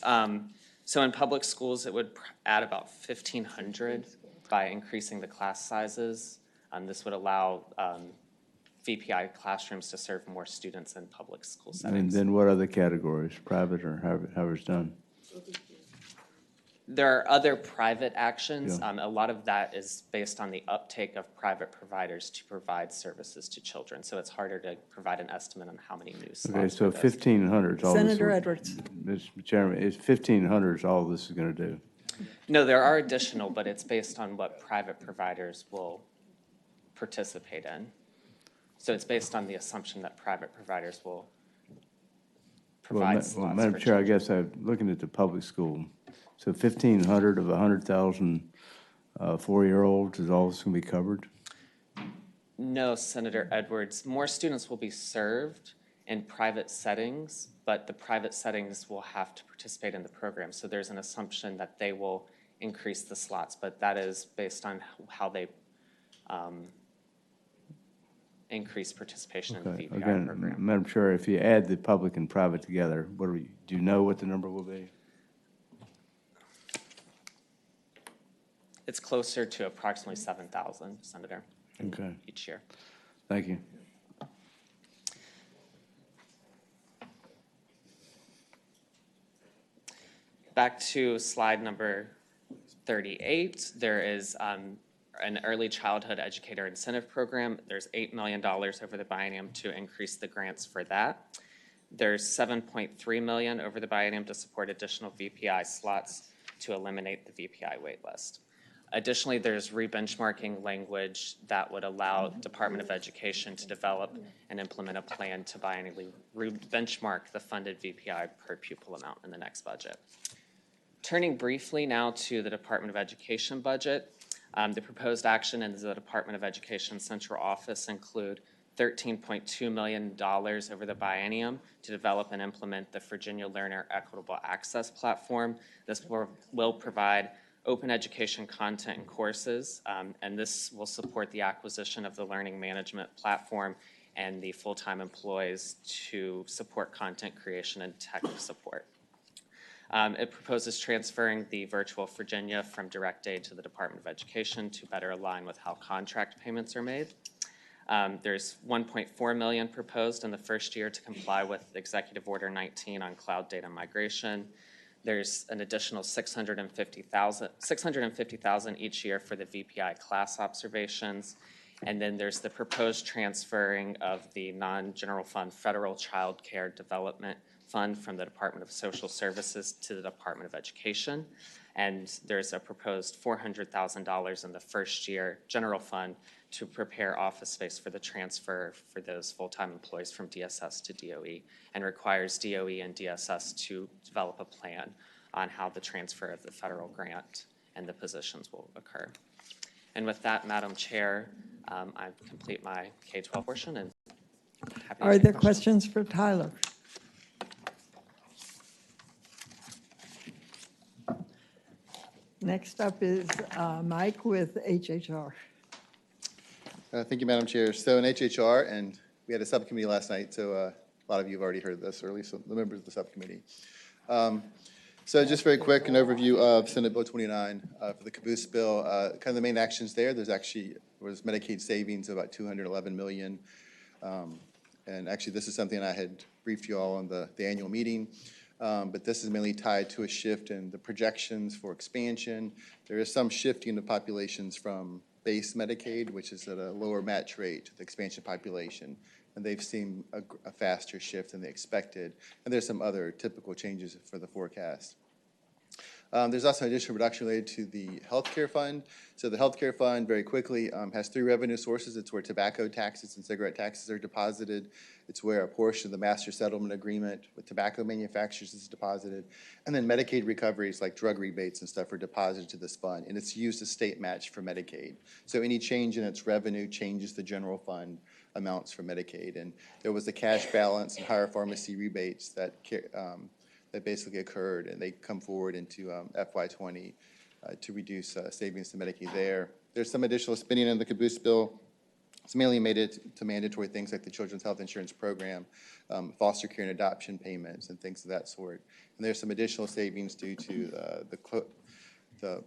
So in public schools, it would add about 1,500 by increasing the class sizes. This would allow VPI classrooms to serve more students in public school And settings. then what other categories, private or however it's done? There are other private actions. Yeah. A lot of that is based on the uptake of private providers to provide services to children. So it's harder to provide an estimate on how many new slots. Okay, so for those. 1,500 is all this. Senator Edwards. Mr. Chairman, is 1,500 is all this is going to do? No, there are additional, but it's based on what private providers will participate in. So it's based on the assumption that private providers will provide slots. Madam for Chair, I children. guess I'm looking at the public school. So 1,500 of 100,000 4-year-olds is all that's going to be covered? No, Senator Edwards. More students will be served in private settings, but the private settings will have to participate in the program. So there's an assumption that they will increase the slots, but that is based on how they increase participation in the Okay. VPI Again, program. Madam Chair, if you add the public and private together, do you know what the number will be? It's closer to approximately 7,000, Senator, Okay. each year. Thank you. Back to slide number 38, there is an early childhood educator incentive program. There's $8 million over the biennium to increase the grants for that. There's $7.3 million over the biennium to support additional VPI slots to eliminate the VPI wait list. Additionally, there's re-benchmarking language that would allow Department of Education to develop and implement a plan to biennially re-benchmark the funded VPI per pupil amount in the next budget. Turning briefly now to the Department of Education budget, the proposed action in the Department of Education central office include $13.2 million over the biennium to develop and implement the Virginia Learner Equitable Access Platform. This will provide open education content and courses, and this will support the acquisition of the learning management platform and the full-time employees to support content creation and tech support. It proposes transferring the Virtual Virginia from direct aid to the Department of Education to better align with how contract payments are made. There's $1.4 million proposed in the first year to comply with Executive Order 19 on cloud data migration. There's an additional $650,000 each year for the VPI class observations. And then there's the proposed transferring of the non-general fund Federal Child Care Development Fund from the Department of Social Services to the Department of Education. And there's a proposed $400,000 in the first year general fund to prepare office space for the transfer for those full-time employees from DSS to DOE, and requires DOE and DSS to develop a plan on how the transfer of the federal grant and the positions will occur. And with that, Madam Chair, I complete my K-12 portion and happy to Are take there questions for Tyler? Next up is Mike with HHR. Thank you, Madam Chair. So in HHR, and we had a subcommittee last night, so a lot of you have already heard this, or at least the members of the subcommittee. So just very quick, an overview of Senate Bill 29 for the caboose bill. Kind of the main actions there, was Medicaid savings of about $211 million. And actually, this is something I had briefed you all on the annual meeting. But this is mainly tied to a shift in the projections for expansion. There is some shifting of populations from base Medicaid, which is at a lower match rate to the expansion population. And they've seen a faster shift than they expected. And there's some other typical changes for the forecast. There's also an additional reduction related to the healthcare fund. So the healthcare fund, very quickly, has three revenue sources. It's where tobacco taxes and cigarette taxes are deposited. It's where a portion of the master settlement agreement with tobacco manufacturers is deposited. And then Medicaid recoveries like drug rebates and stuff are deposited to this fund. And it's used as state match for Medicaid. So any change in its revenue changes the general fund amounts for Medicaid. And there was a cash balance and higher pharmacy rebates that basically occurred, and they come forward into FY20 to reduce savings to Medicaid there. There's some additional spending in the caboose bill It's mainly made it to mandatory things like the Children's Health Insurance Program, foster care and adoption payments, and things of that sort. And there's some additional savings due to the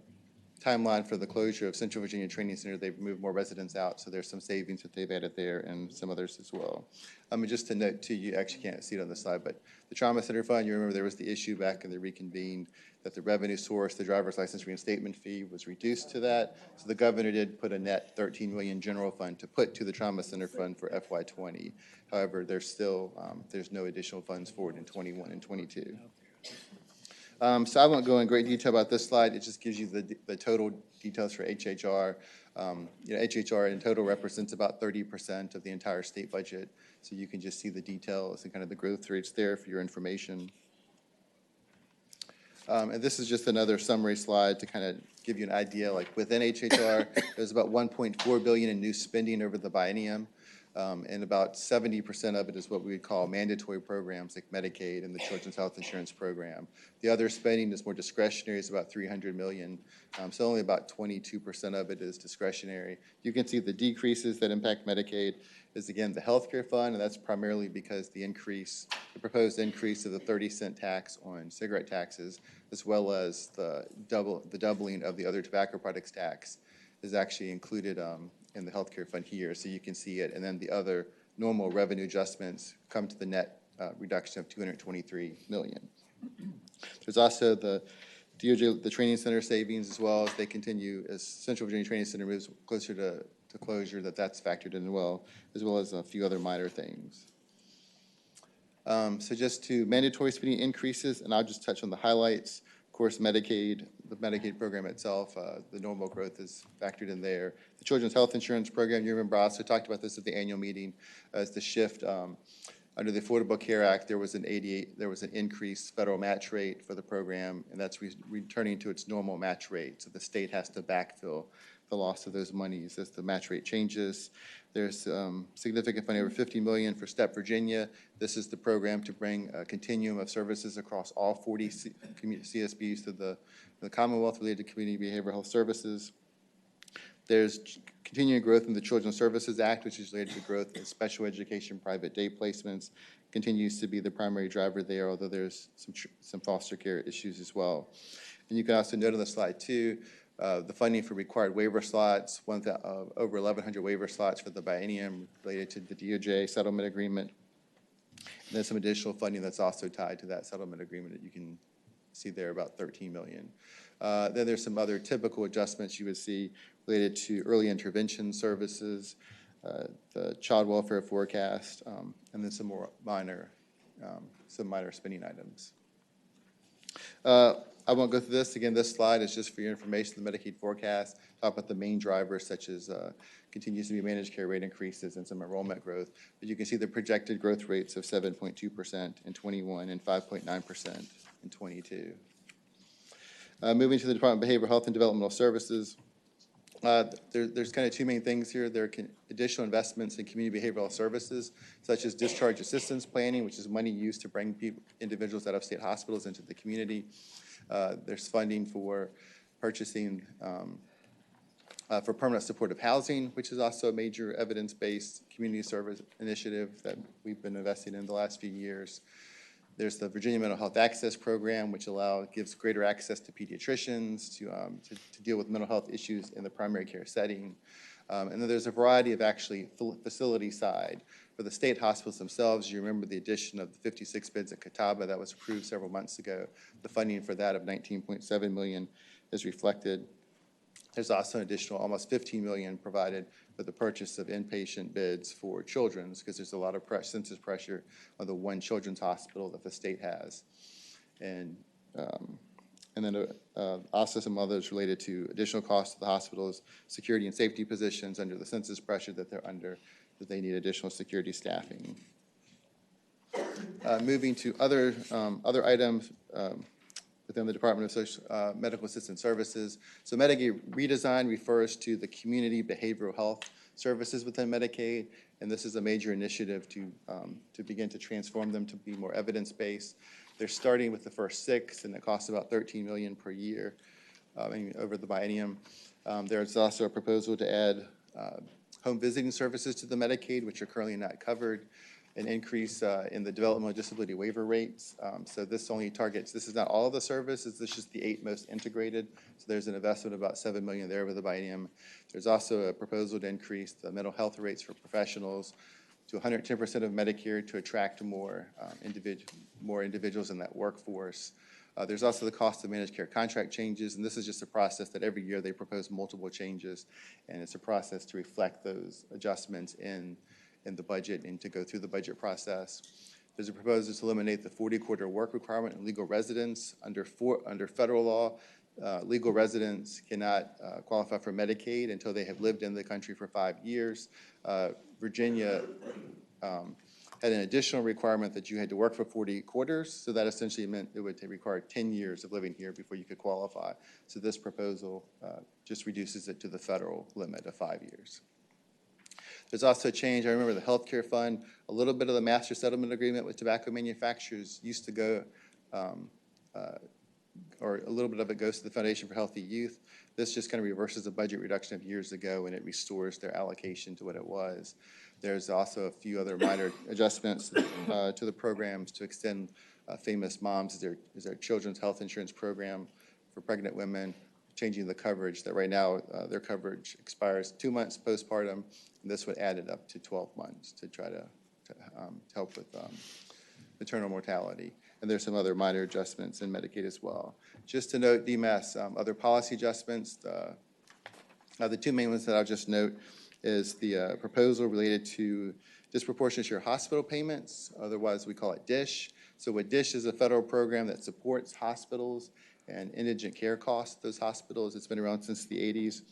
timeline for the closure of Central Virginia Training Center. They've moved more residents out, so there's some savings that they've added there and some others as well. Just to note too, you actually can't see it on the slide, but the Trauma Center Fund, you remember there was the issue back in the reconvene that the revenue source, the driver's license reinstatement fee, was reduced to that. So the governor did put a net $13 million general fund to put to the Trauma Center Fund for FY20. However, there's still, there's no additional funds for it in 21 and 22. So I won't go in great detail about this slide. It just gives you the total details for HHR. HHR in total represents about 30% of the entire state budget. So you can just see the details and kind of the growth rates there for your information. And this is just another summary slide to kind of give you an idea. Like within HHR, there's about $1.4 billion in new spending over the biennium. And about 70% of it is what we would call mandatory programs like Medicaid and the Children's Health Insurance Program. The other spending is more discretionary, it's about $300 million. So only about 22% of it is discretionary. You can see the decreases that impact Medicaid is, again, the healthcare fund, and that's primarily because the proposed increase of the 30-cent tax on cigarette taxes, as well as the doubling of the other tobacco products tax is actually included in the healthcare fund here, so you can see it. And then the other normal revenue adjustments come to the net reduction of $223 million. There's also the DOJ, the training center savings as well as they continue, as Central Virginia Training Center moves closer to closure, that's factored in as well as a few other minor things. So just to mandatory spending increases, and I'll just touch on the highlights. Of course, Medicaid, the Medicaid program itself, the normal growth is factored in there. The Children's Health Insurance Program, you remember I also talked about this at the annual meeting, as the shift under the Affordable Care Act, there was an increased federal match rate for the program, and that's returning to its normal match rate. So the state has to backfill the loss of those monies as the match rate changes. There's significant funding, over $50 million for STEP Virginia. This is the program to bring a continuum of services across all 40 CSBs to the Commonwealth related to community behavioral health services. There's continuing growth in the Children's Services Act, which is related to growth in special education private day placements. Continues to be the primary driver there, although there's some foster care issues as well. And you can also note on the slide too, the funding for required waiver slots, over 1,100 waiver slots for the biennium related to the DOJ settlement agreement. And then some additional funding that's also tied to that settlement agreement that you can see there, about $13 million. Then there's some other typical adjustments you would see related to early intervention services, the child welfare forecast, and then some minor spending items. I won't go through this. Again, this slide is just for your information, the Medicaid forecast. Talk about the main drivers, such as continues to be managed care rate increases and some enrollment growth. But you can see the projected growth rates of 7.2% in 21 and 5.9% in 22. Moving to the Department of Behavioral Health and Developmental Services. There's kind of two main things here. There are additional investments in community behavioral health services, such as discharge assistance planning, which is money used to bring individuals out of state hospitals into the community. There's funding for purchasing for permanent supportive housing, which is also a major evidence-based community service initiative that we've been investing in the last few years. There's the Virginia Mental Health Access Program, which gives greater access to pediatricians to deal with mental health issues in the primary care setting. And then there's a variety of actually facility side. For the state hospitals themselves, you remember the addition of the 56 beds at Catawba that was approved several months ago. The funding for that of $19.7 million is reflected. There's also an additional almost $15 million provided for the purchase of inpatient beds for children's, because there's a lot of census pressure on the one children's hospital that the state has. And then also some others related to additional costs to the hospitals, security and safety positions under the census pressure that they're under, that they need additional security staffing. Moving to other items within the Department of Medical Assistance Services. So Medicaid redesign refers to the community behavioral health services within Medicaid, and this is a major initiative to begin to transform them to be more evidence-based. They're starting with the first 6, and it costs about $13 million per year over the biennium. There's also a proposal to add home visiting services to the Medicaid, which are currently not covered, an increase in the developmental disability waiver rates. So this only targets, this is not all of the services, this is just the 8 most integrated. So there's an investment of about $7 million there over the biennium. There's also a proposal to increase the mental health rates for professionals to 110% of Medicare to attract more individuals in that workforce. There's also the cost of managed care contract changes, and this is just a process that every year they propose multiple changes, and it's a process to reflect those adjustments in the budget and to go through the budget process. There's a proposal to eliminate the 40-quarter work requirement in legal residence. Under federal law, legal residents cannot qualify for Medicaid until they have lived in the country for 5 years. Virginia had an additional requirement that you had to work for 40 quarters, so that essentially meant it would require 10 years of living here before you could qualify. So this proposal just reduces it to the federal limit of 5 years. There's also a change. I remember the healthcare fund, a little bit of the master settlement agreement with tobacco manufacturers used to go, or a little bit of it goes to the Foundation for Healthy Youth. This just kind of reverses a budget reduction of years ago, and it restores their allocation to what it was. There's also a few other minor adjustments to the programs to extend Famous Moms as their children's health insurance program for pregnant women, changing the coverage that right now their coverage expires 2 months postpartum, and this would add it up to 12 months to try to help with maternal mortality. And there's some other minor adjustments in Medicaid as well. Just to note, DMAS, other policy adjustments, the 2 main ones that I'll just note is the proposal related to disproportionate share hospital payments, otherwise we call it DISH. So what DISH is a federal program that supports hospitals and indigent care costs, those hospitals. It's been around since the 80s.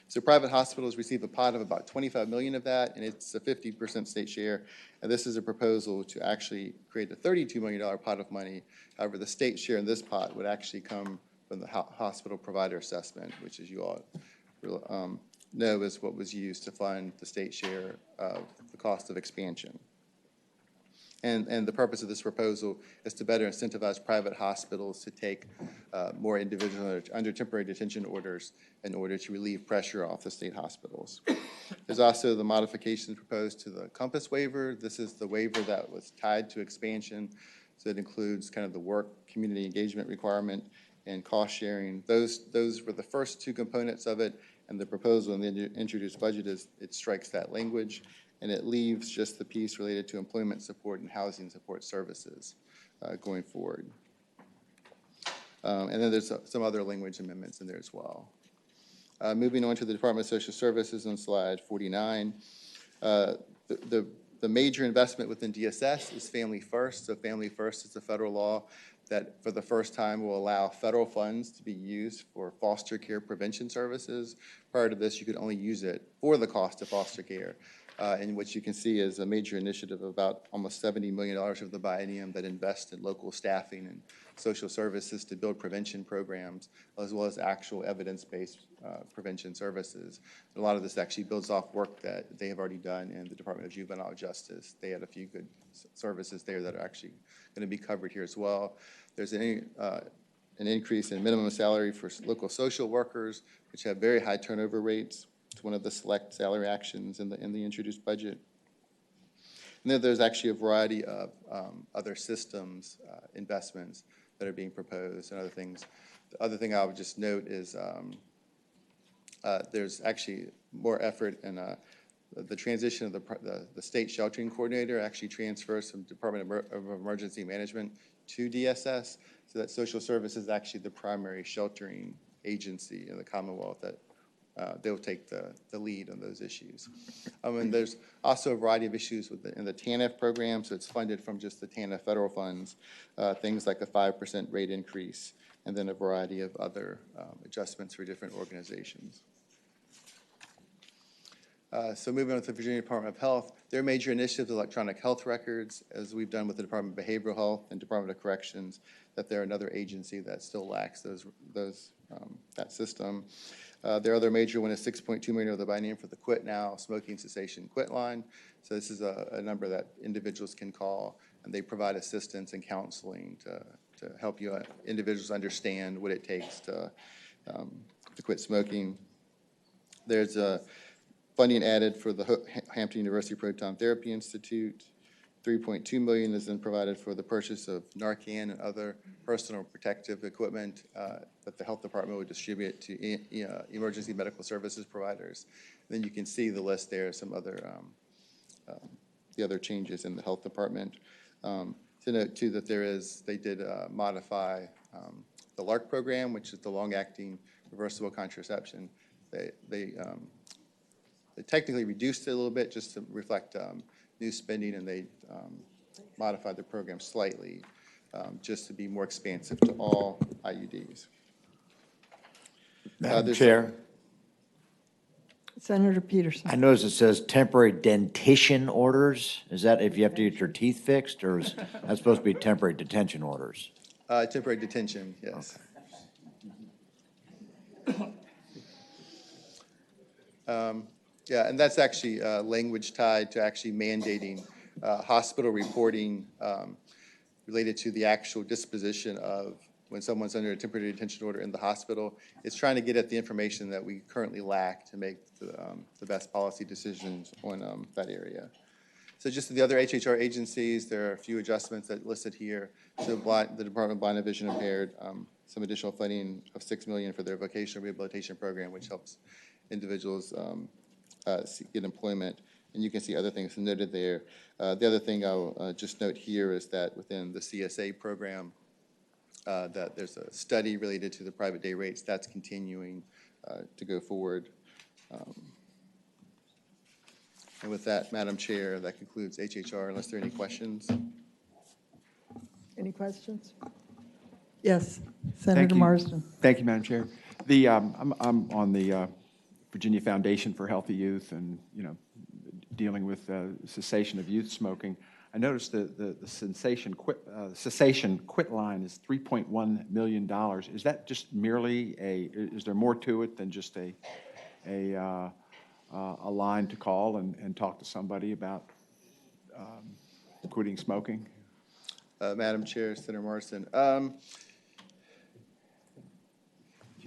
So private hospitals receive a pot of about $25 million of that, and it's a 50% state share. And this is a proposal to actually create a $32 million pot of money. However, the state share in this pot would actually come from the hospital provider assessment, which, as you all know, is what was used to fund the state share of the cost of expansion. And the purpose of this proposal is to better incentivize private hospitals to take more individuals under temporary detention orders in order to relieve pressure off the state hospitals. There's also the modifications proposed to the Compass waiver. This is the waiver that was tied to expansion. So it includes kind of the work community engagement requirement and cost sharing. Those were the first 2 components of it, and the proposal in the introduced budget is it strikes that language, and it leaves just the piece related to employment support and housing support services going forward. And then there's some other language amendments in there as well. Moving on to the Department of Social Services on slide 49. The major investment within DSS is Family First. So Family First is a federal law that for the first time will allow federal funds to be used for foster care prevention services. Prior to this, you could only use it for the cost of foster care. And what you can see is a major initiative of about almost $70 million of the biennium that invests in local staffing and social services to build prevention programs, as well as actual evidence-based prevention services. And a lot of this actually builds off work that they have already done in the Department of Juvenile Justice. They had a few good services there that are actually going to be covered here as well. There's an increase in minimum salary for local social workers, which have very high turnover rates. It's one of the select salary actions in the introduced budget. And then there's actually a variety of other systems investments that are being proposed and other things. The other thing I would just note is there's actually more effort in the transition of the state sheltering coordinator actually transfers from Department of Emergency Management to DSS, so that social services is actually the primary sheltering agency in the Commonwealth that they'll take the lead on those issues. And there's also a variety of issues in the TANF program, so it's funded from just the TANF federal funds, things like a 5% rate increase, and then a variety of other adjustments for different organizations. So moving on to the Virginia Department of Health, their major initiatives, electronic health records, as we've done with the Department of Behavioral Health and Department of Corrections, that they're another agency that still lacks that system. Their other major one is $6.2 million of the biennium for the Quit Now Smoking Cessation Quit Line. So this is a number that individuals can call, and they provide assistance and counseling to help individuals understand what it takes to quit smoking. There's funding added for the Hampton University Proton Therapy Institute. $3.2 million is then provided for the purchase of Narcan and other personal protective equipment that the health department would distribute to emergency medical services providers. Then you can see the list there, some other the other changes in the health department. To note too that they did modify the LARC program, which is the long-acting reversible contraception. They technically reduced it a little bit just to reflect new spending, and they modified the program slightly just to be more expansive to all IUDs. Madam Chair, Senator Peterson. I notice it says temporary dentition orders. Is that if you have to get your teeth fixed, or is that supposed to be temporary detention orders? Temporary detention, yes. Yeah, and that's actually language tied to actually mandating hospital reporting related to the actual disposition of when someone's under a temporary detention order in the hospital. It's trying to get at the information that we currently lack to make the best policy decisions on that area. So just the other HHR agencies, there are a few adjustments that listed here. So the Department of Blind and Vision Impaired, some additional funding of $6 million for their vocational rehabilitation program, which helps individuals get employment. And you can see other things noted there. The other thing I'll just note here is that within the CSA program, that there's a study related to the private day rates that's continuing to go forward. And with that, Madam Chair, that concludes HHR, unless there are any questions. Any questions? Yes, Thank Senator you. Marsden. Thank you, Madam Chair. I'm on the Virginia Foundation for Healthy Youth, and dealing with cessation of youth smoking. I noticed the cessation quit line is $3.1 million. Is that just merely is there more to it than just a line to call and talk to somebody about quitting smoking? Madam Chair, Senator Marsden.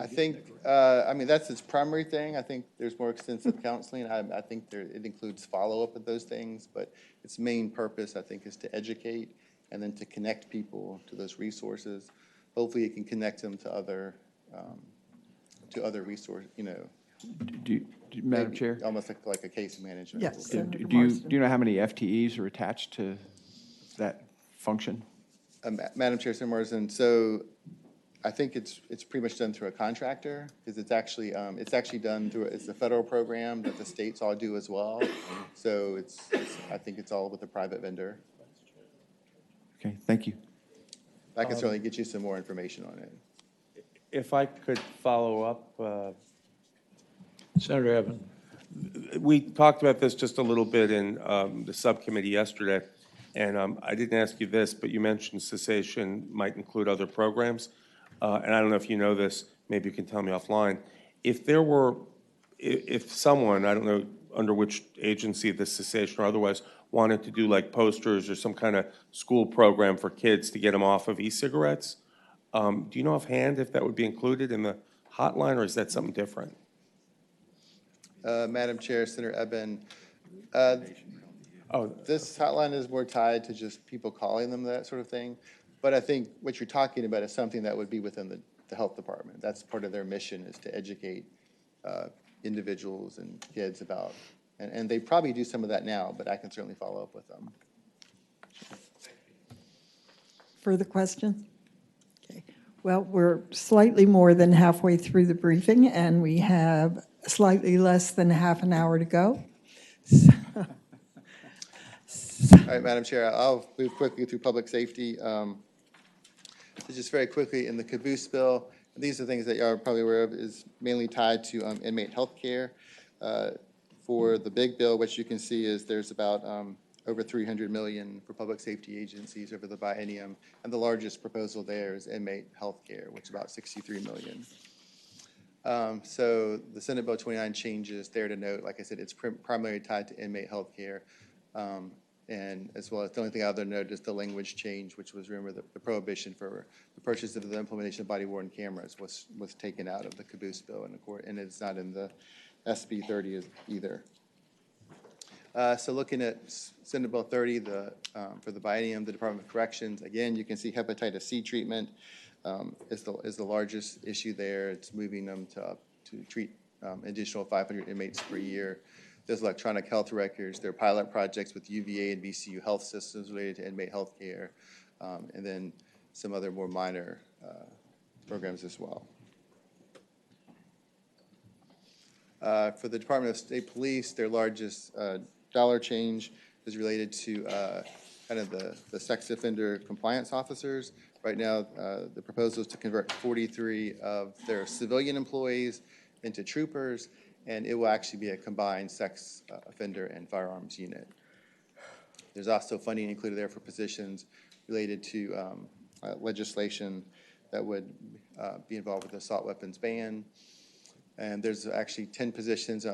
I think, I mean, that's its primary thing. I think there's more extensive counseling. I think it includes follow-up of those things, but its main purpose, I think, is to educate and then to connect people to those resources. Hopefully, it can connect them to other resources, Madam Chair? Almost like a case management. Yes. Do you know how many FTEs are attached to that function? Madam Chair, Senator Marsden, so I think it's pretty much done through a contractor, because it's actually done through, it's a federal program that the states all do as well. So I think it's all with a private vendor. Okay, thank you. I can certainly get you some more information on it. If I could follow up, Senator Evan. we talked about this just a little bit in the subcommittee yesterday, and I didn't ask you this, but you mentioned cessation might include other programs. And I don't know if you know this, maybe you can tell me offline. If someone, I don't know under which agency, the cessation or otherwise, wanted to do like posters or some kind of school program for kids to get them off of e-cigarettes, do you know offhand if that would be included in the hotline, or is that something different? Madam Chair, Senator Eben, this hotline is more tied to just people calling them, that sort of thing. But I think what you're talking about is something that would be within the health department. That's part of their mission, is to educate individuals and kids about, and they probably do some of that now, but I can certainly follow up with them. Further questions? Okay. Well, we're slightly more than halfway through the briefing, and we have slightly less than half an hour to go. All right, Madam Chair, I'll move quickly through public safety. So just very quickly, in the caboose bill, these are things that you are probably aware of, is mainly tied to inmate health care. For the big bill, what you can see is there's about over $300 million for public safety agencies over the biennium, and the largest proposal there is inmate health care, which is about $63 million. So the Senate Bill 29 changes there to note, like I said, it's primarily tied to inmate health care. And as well as the only thing I'll note is the language change, which was, remember, the prohibition for the purchase of the implementation of body-worn cameras was taken out of the caboose bill, and it's not in the SB 30 either. So looking at Senate Bill 30, for the biennium, the Department of Corrections, again, you can see hepatitis C treatment is the largest issue there. It's moving them to treat additional 500 inmates per year. There's electronic health records. There are pilot projects with UVA and VCU health systems related to inmate health care, and then some other more minor programs as well. For the Department of State Police, their largest dollar change is related to kind of the sex offender compliance officers. Right now, the proposal is to convert 43 of their civilian employees into troopers, and it will actually be a combined sex offender and firearms unit. There's also funding included there for positions related to legislation that would be involved with the assault weapons ban. And there's actually 10 positions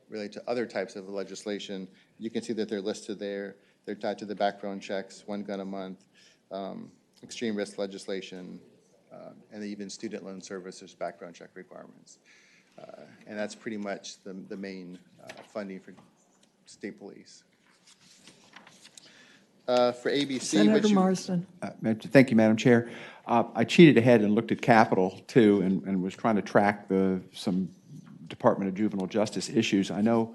related to other types of legislation. You can see that they're listed there. They're tied to the background checks, 1 gun a month, extreme risk legislation, and even student loan services background check requirements. And that's pretty much the main funding for state police. For ABC, Senator Marsden. Thank you, Madam Chair. I cheated ahead and looked at capital, too, and was trying to track some Department of Juvenile Justice issues. I know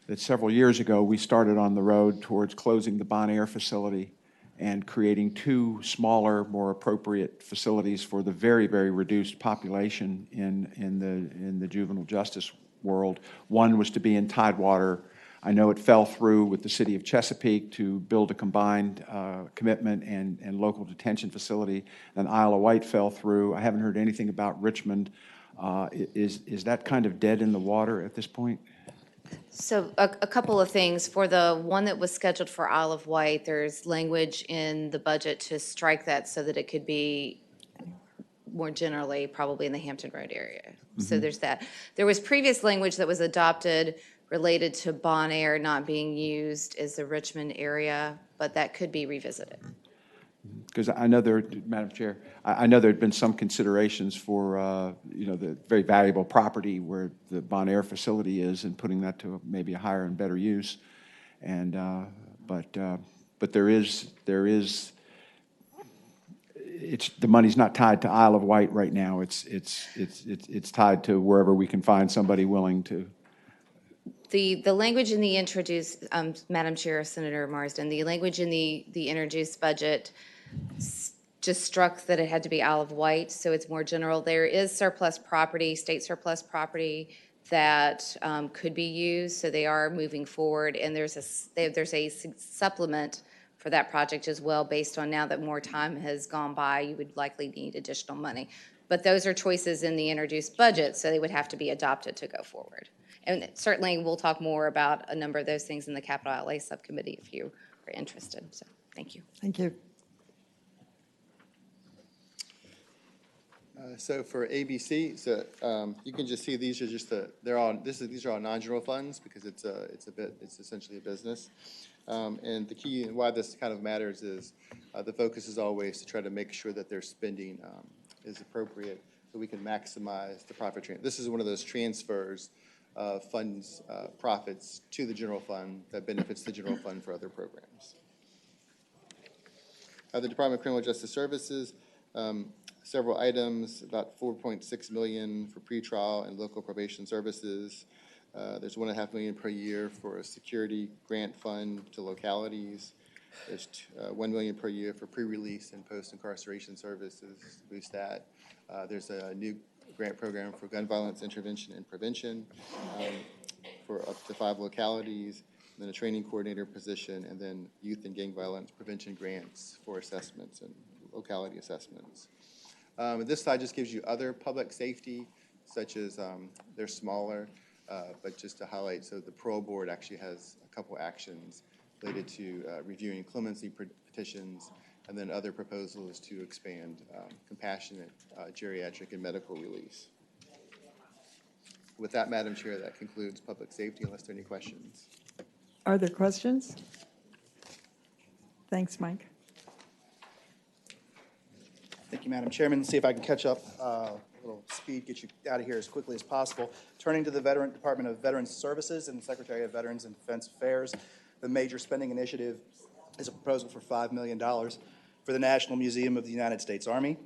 that several years ago, we started on the road towards closing the Bon Air facility and creating 2 smaller, more appropriate facilities for the very, very reduced population in the juvenile justice world. One was to be in Tidewater. I know it fell through with the city of Chesapeake to build a combined commitment and local detention facility. And Isle of Wight fell through. I haven't heard anything about Richmond. Is that kind of dead in the water at this point? So a couple of things. For the one that was scheduled for Isle of Wight, there's language in the budget to strike that so that it could be more generally probably in the Hampton Road area. So there's that. There was previous language that was adopted related to Bon Air not being used as the Richmond area, but that could be revisited. Because I know Madam Chair, I know there had been some considerations for, the very valuable property where the Bon Air facility is and putting that to maybe a higher and better use. And, but there is, the money's not tied to Isle of Wight right now. It's tied to wherever we can find somebody willing to. The language in the introduced, Madam Chair, Senator Marsden, the language in the introduced budget just struck that it had to be Isle of Wight, so it's more general. There is surplus property, state surplus property that could be used, so they are moving forward, and there's a supplement for that project as well, based on now that more time has gone by, you would likely need additional money. But those are choices in the introduced budget, so they would have to be adopted to go forward. And certainly, we'll talk more about a number of those things in the Capital Outlay Subcommittee if you are interested. So, thank you. Thank you. So for ABC, you can just see these are just these are all non-general funds because it's essentially a business. And the key and why this kind of matters is the focus is always to try to make sure that their spending is appropriate so we can maximize the profit transfer. This is one of those transfers of funds, profits to the general fund that benefits the general fund for other programs. The Department of Criminal Justice Services, several items, about $4.6 million for pretrial and local probation services. There's $1.5 million per year for a security grant fund to localities. There's $1 million per year for pre-release and post-incarceration services to boost that. There's a new grant program for gun violence intervention and prevention for up to 5 localities, and then a training coordinator position, and then youth and gang violence prevention grants for assessments and locality assessments. This slide just gives you other public safety, such as they're smaller, but just to highlight, so the parole board actually has a couple actions related to reviewing clemency petitions, and then other proposals to expand compassionate geriatric and medical release. With that, Madam Chair, that concludes public safety, unless there are any questions. Are there questions? Thanks, Mike. Thank you, Madam Chairman. See if I can catch up little speed, get you out of here as quickly as possible. Turning to the Department of Veterans Services and the Secretary of Veterans and Defense Affairs, the major spending initiative is a proposal for $5 million for the National Museum of the United States Army.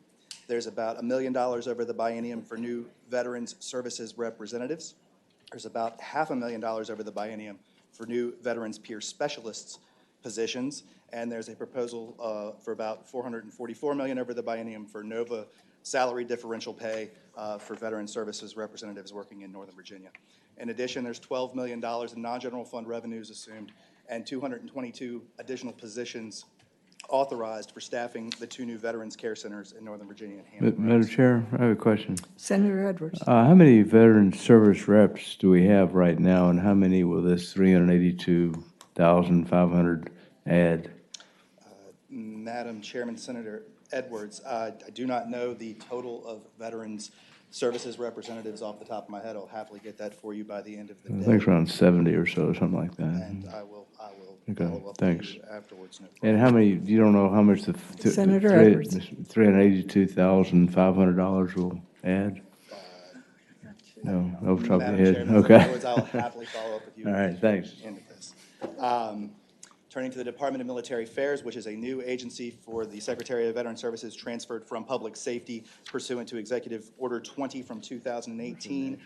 There's about $1 million over the biennium for new Veterans Services representatives. There's about $500,000 over the biennium for new Veterans Peer Specialists positions, and there's a proposal for about $444 million over the biennium for NOVA salary differential pay for Veteran Services representatives working in Northern Virginia. In addition, there's $12 million in non-general fund revenues assumed and 222 additional positions authorized for staffing the 2 new Veterans Care Centers in Northern Virginia and Hampton Madam Roads. Chair, I have a question. Senator Edwards. How many veteran service reps do we have right now, and how many will this 382,500 add? Madam Chairman, Senator Edwards, I do not know the total of Veterans Services representatives off the top of my head. I'll happily get that for you by the end of the day. I think it's around 70 or so, something like that. And I will Okay, follow up thanks. with you afterwards. No And how many, you don't know how much the Senator Edwards. $382,500 will add? No, off the top of Madam your head, Chairman, okay. Edwards, I'll happily follow up with you. All right, thanks. At the end of this. Turning to the Department of Military Affairs, which is a new agency for the Secretary of Veteran Services transferred from Public Safety pursuant to Executive Order 20 from 2018.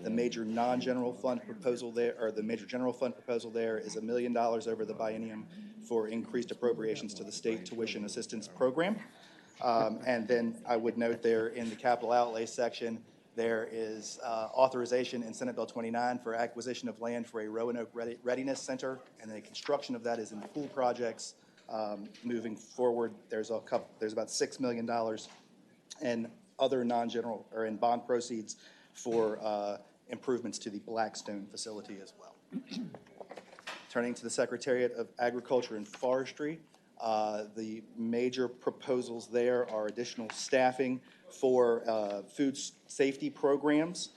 The major non-general fund proposal there, or the major general fund proposal there is $1 million over the biennium for increased appropriations to the State Tuition Assistance Program. And then I would note there in the capital outlay section, there is authorization in Senate Bill 29 for acquisition of land for a Roanoke Readiness Center, and the construction of that is in pool projects. Moving forward, there's about $6 million in other non-general or in bond proceeds for improvements to the Blackstone facility as well. Turning to the Secretariat of Agriculture and Forestry, the major proposals there are additional staffing for food safety programs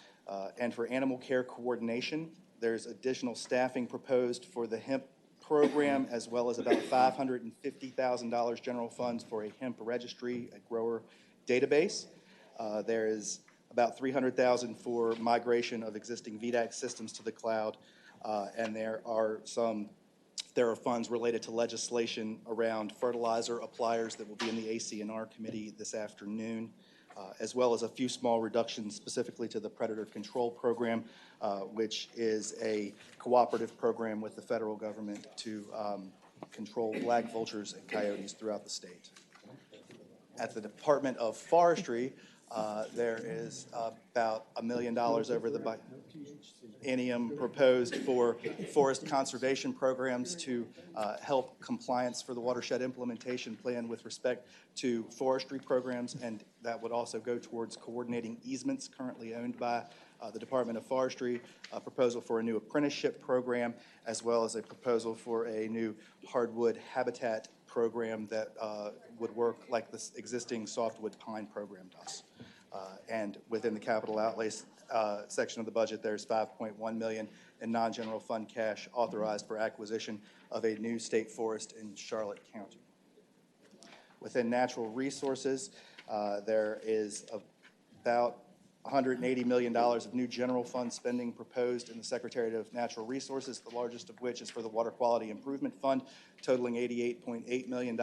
and for animal care coordination. There's additional staffing proposed for the hemp program, as well as about $550,000 general funds for a hemp registry, a grower database. There is about $300,000 for migration of existing VDAC systems to the cloud, and there are funds related to legislation around fertilizer appliers that will be in the AC&R committee this afternoon, as well as a few small reductions specifically to the Predator Control Program, which is a cooperative program with the federal government to control black vultures and coyotes throughout the state. At the Department of Forestry, there is about $1 million over the biennium proposed for forest conservation programs to help compliance for the watershed implementation plan with respect to forestry programs, and that would also go towards coordinating easements currently owned by the Department of Forestry, a proposal for a new apprenticeship program, as well as a proposal for a new hardwood habitat program that would work like this existing softwood pine program does. And within the capital outlays section of the budget, there's $5.1 million in non-general fund cash authorized for acquisition of a new state forest in Charlotte County. Within natural resources, there is about $180 million of new general fund spending proposed in the Secretariat of Natural Resources, the largest of which is for the Water Quality Improvement Fund, totaling $88.8 million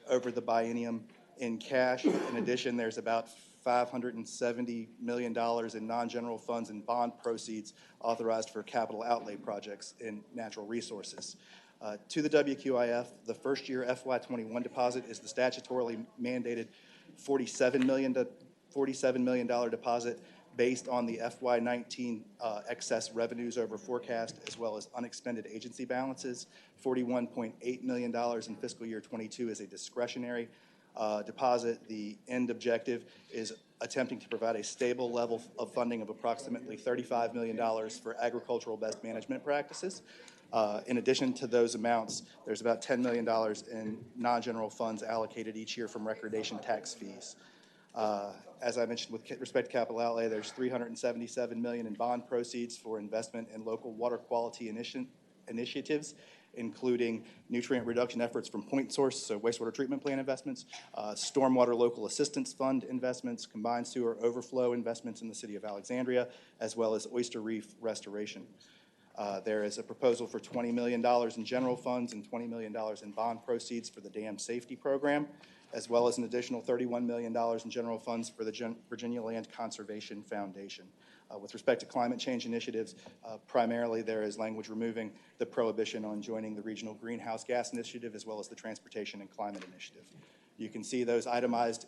over the biennium in cash. In addition, there's about $570 million in non-general funds and bond proceeds authorized for capital outlay projects in natural resources. To the WQIF, the first year FY21 deposit is the statutorily mandated $47 million deposit based on the FY19 excess revenues over forecast, as well as unexpended agency balances. $41.8 million in fiscal year 22 is a discretionary deposit. The end objective is attempting to provide a stable level of funding of approximately $35 million for agricultural best management practices. In addition to those amounts, there's about $10 million in non-general funds allocated each year from recordation tax fees. As I mentioned, with respect to capital outlay, there's $377 million in bond proceeds for investment in local water quality initiatives, including nutrient reduction efforts from point source, so wastewater treatment plant investments, stormwater local assistance fund investments, combined sewer overflow investments in the city of Alexandria, as well as oyster reef restoration. There is a proposal for $20 million in general funds and $20 million in bond proceeds for the dam safety program, as well as an additional $31 million in general funds for the Virginia Land Conservation Foundation. With respect to climate change initiatives, primarily there is language removing the prohibition on joining the Regional Greenhouse Gas Initiative, as well as the Transportation and Climate Initiative. You can see those itemized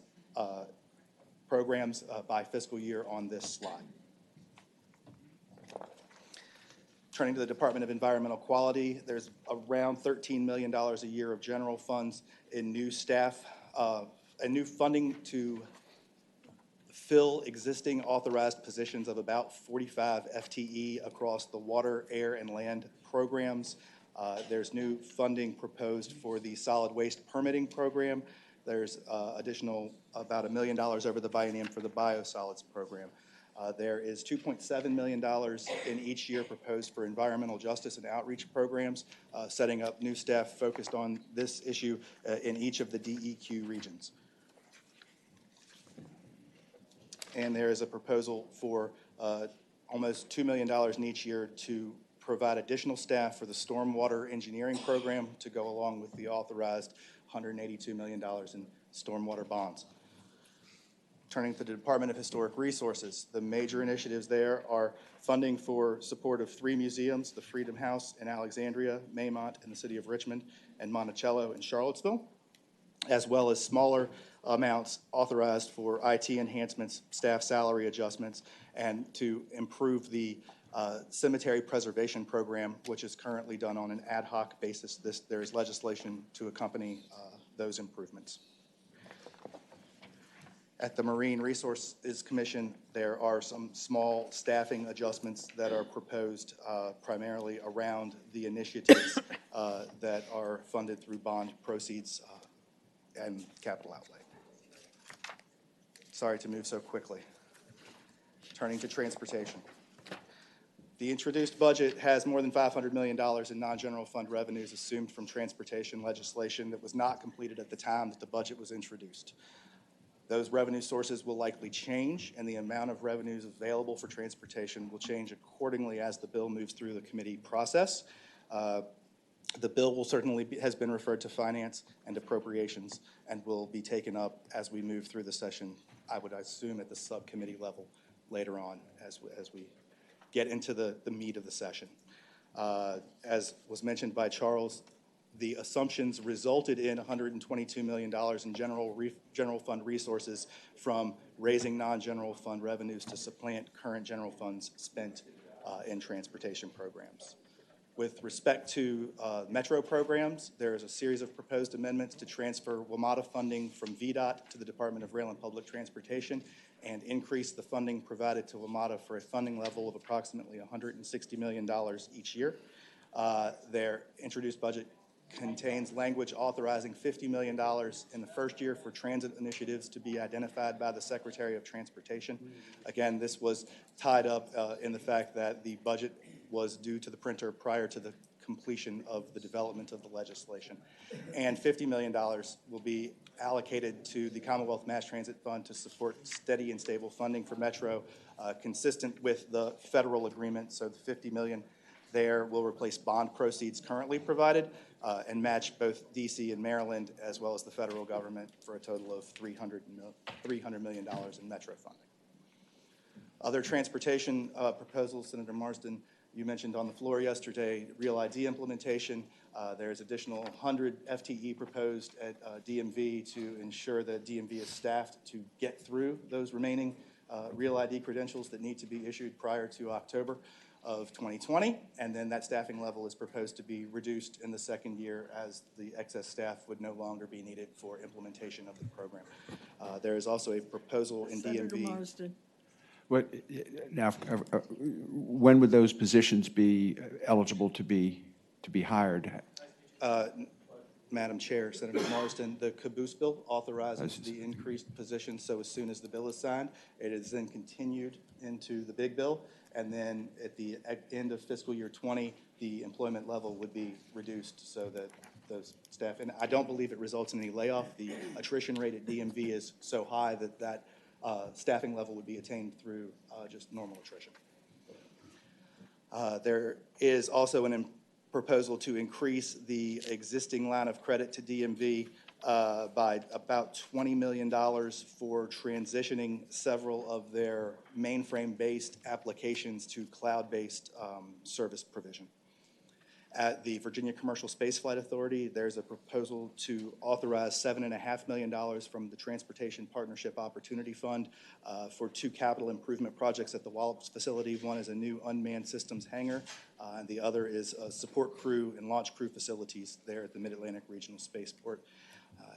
programs by fiscal year on this slide. Turning to the Department of Environmental Quality, there's around $13 million a year of general funds in new staff and new funding to fill existing authorized positions of about 45 FTE across the water, air, and land programs. There's new funding proposed for the solid waste permitting program. There's additional about $1 million over the biennium for the biosolids program. There is $2.7 million in each year proposed for environmental justice and outreach programs, setting up new staff focused on this issue in each of the DEQ regions. And there is a proposal for almost $2 million in each year to provide additional staff for the stormwater engineering program to go along with the authorized $182 million in stormwater bonds. Turning to the Department of Historic Resources, the major initiatives there are funding for support of 3 museums, the Freedom House in Alexandria, Maymont in the city of Richmond, and Monticello in Charlottesville, as well as smaller amounts authorized for IT enhancements, staff salary adjustments, and to improve the cemetery preservation program, which is currently done on an ad hoc basis. There is legislation to accompany those improvements. At the Marine Resources Commission, there are some small staffing adjustments that are proposed primarily around the initiatives that are funded through bond proceeds and capital outlay. Sorry to move so quickly. Turning to transportation. The introduced budget has more than $500 million in non-general fund revenues assumed from transportation legislation that was not completed at the time that the budget was introduced. Those revenue sources will likely change, and the amount of revenues available for transportation will change accordingly as the bill moves through the committee process. The bill will certainly has been referred to Finance and Appropriations and will be taken up as we move through the session, I would assume at the subcommittee level later on as we get into the meat of the session. As was mentioned by Charles, the assumptions resulted in $122 million in general fund resources from raising non-general fund revenues to supplant current general funds spent in transportation programs. With respect to metro programs, there is a series of proposed amendments to transfer WMATA funding from VDOT to the Department of Rail and Public Transportation and increase the funding provided to WMATA for a funding level of approximately $160 million each year. Their introduced budget contains language authorizing $50 million in the first year for transit initiatives to be identified by the Secretary of Transportation. Again, this was tied up in the fact that the budget was due to the printer prior to the completion of the development of the legislation. And $50 million will be allocated to the Commonwealth Mass Transit Fund to support steady and stable funding for Metro, consistent with the federal agreement. So the $50 million there will replace bond proceeds currently provided and match both DC and Maryland, as well as the federal government, for a total of $300 million in Metro funding. Other transportation proposals, Senator Marsden, you mentioned on the floor yesterday, Real ID implementation. There's additional 100 FTE proposed at DMV to ensure that DMV is staffed to get through those remaining Real ID credentials that need to be issued prior to October of 2020, and then that staffing level is proposed to be reduced in the second year as the excess staff would no longer be needed for implementation of the program. There is also a proposal in Senator DMV. Marsden. Now, when would those positions be eligible to be hired? Madam Chair, Senator Marsden, the caboose bill authorizes the increased position, so as soon as the bill is signed, it is then continued into the big bill, and then at the end of fiscal year 20, the employment level would be reduced so that those staff, and I don't believe it results in any layoff. The attrition rate at DMV is so high that that staffing level would be attained through just normal attrition. There is also a proposal to increase the existing line of credit to DMV by about $20 million for transitioning several of their mainframe-based applications to cloud-based service provision. At the Virginia Commercial Spaceflight Authority, there's a proposal to authorize $7.5 million from the Transportation Partnership Opportunity Fund for 2 capital improvement projects at the Wallops facility. One is a new unmanned systems hangar, and the other is support crew and launch crew facilities there at the Mid-Atlantic Regional Spaceport.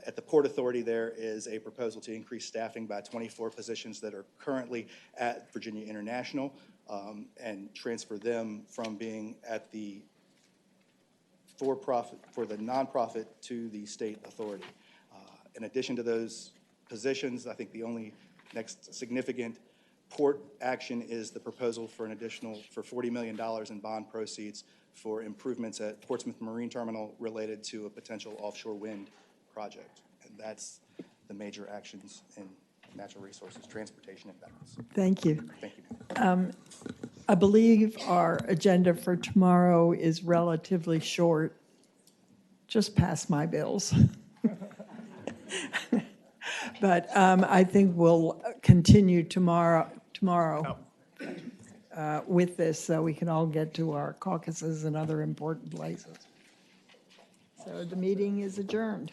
At the Port Authority, there is a proposal to increase staffing by 24 positions that are currently at Virginia International and transfer them from being at the for the nonprofit to the state authority. In addition to those positions, I think the only next significant port action is the proposal for an additional $40 million in bond proceeds for improvements at Portsmouth Marine Terminal related to a potential offshore wind project. And that's the major actions in natural resources, transportation, and balance. Thank you. Thank you. I believe our agenda for tomorrow is relatively short, just past my bills. But I think we'll continue tomorrow with this so we can all get to our caucuses and other important places. So the meeting is adjourned.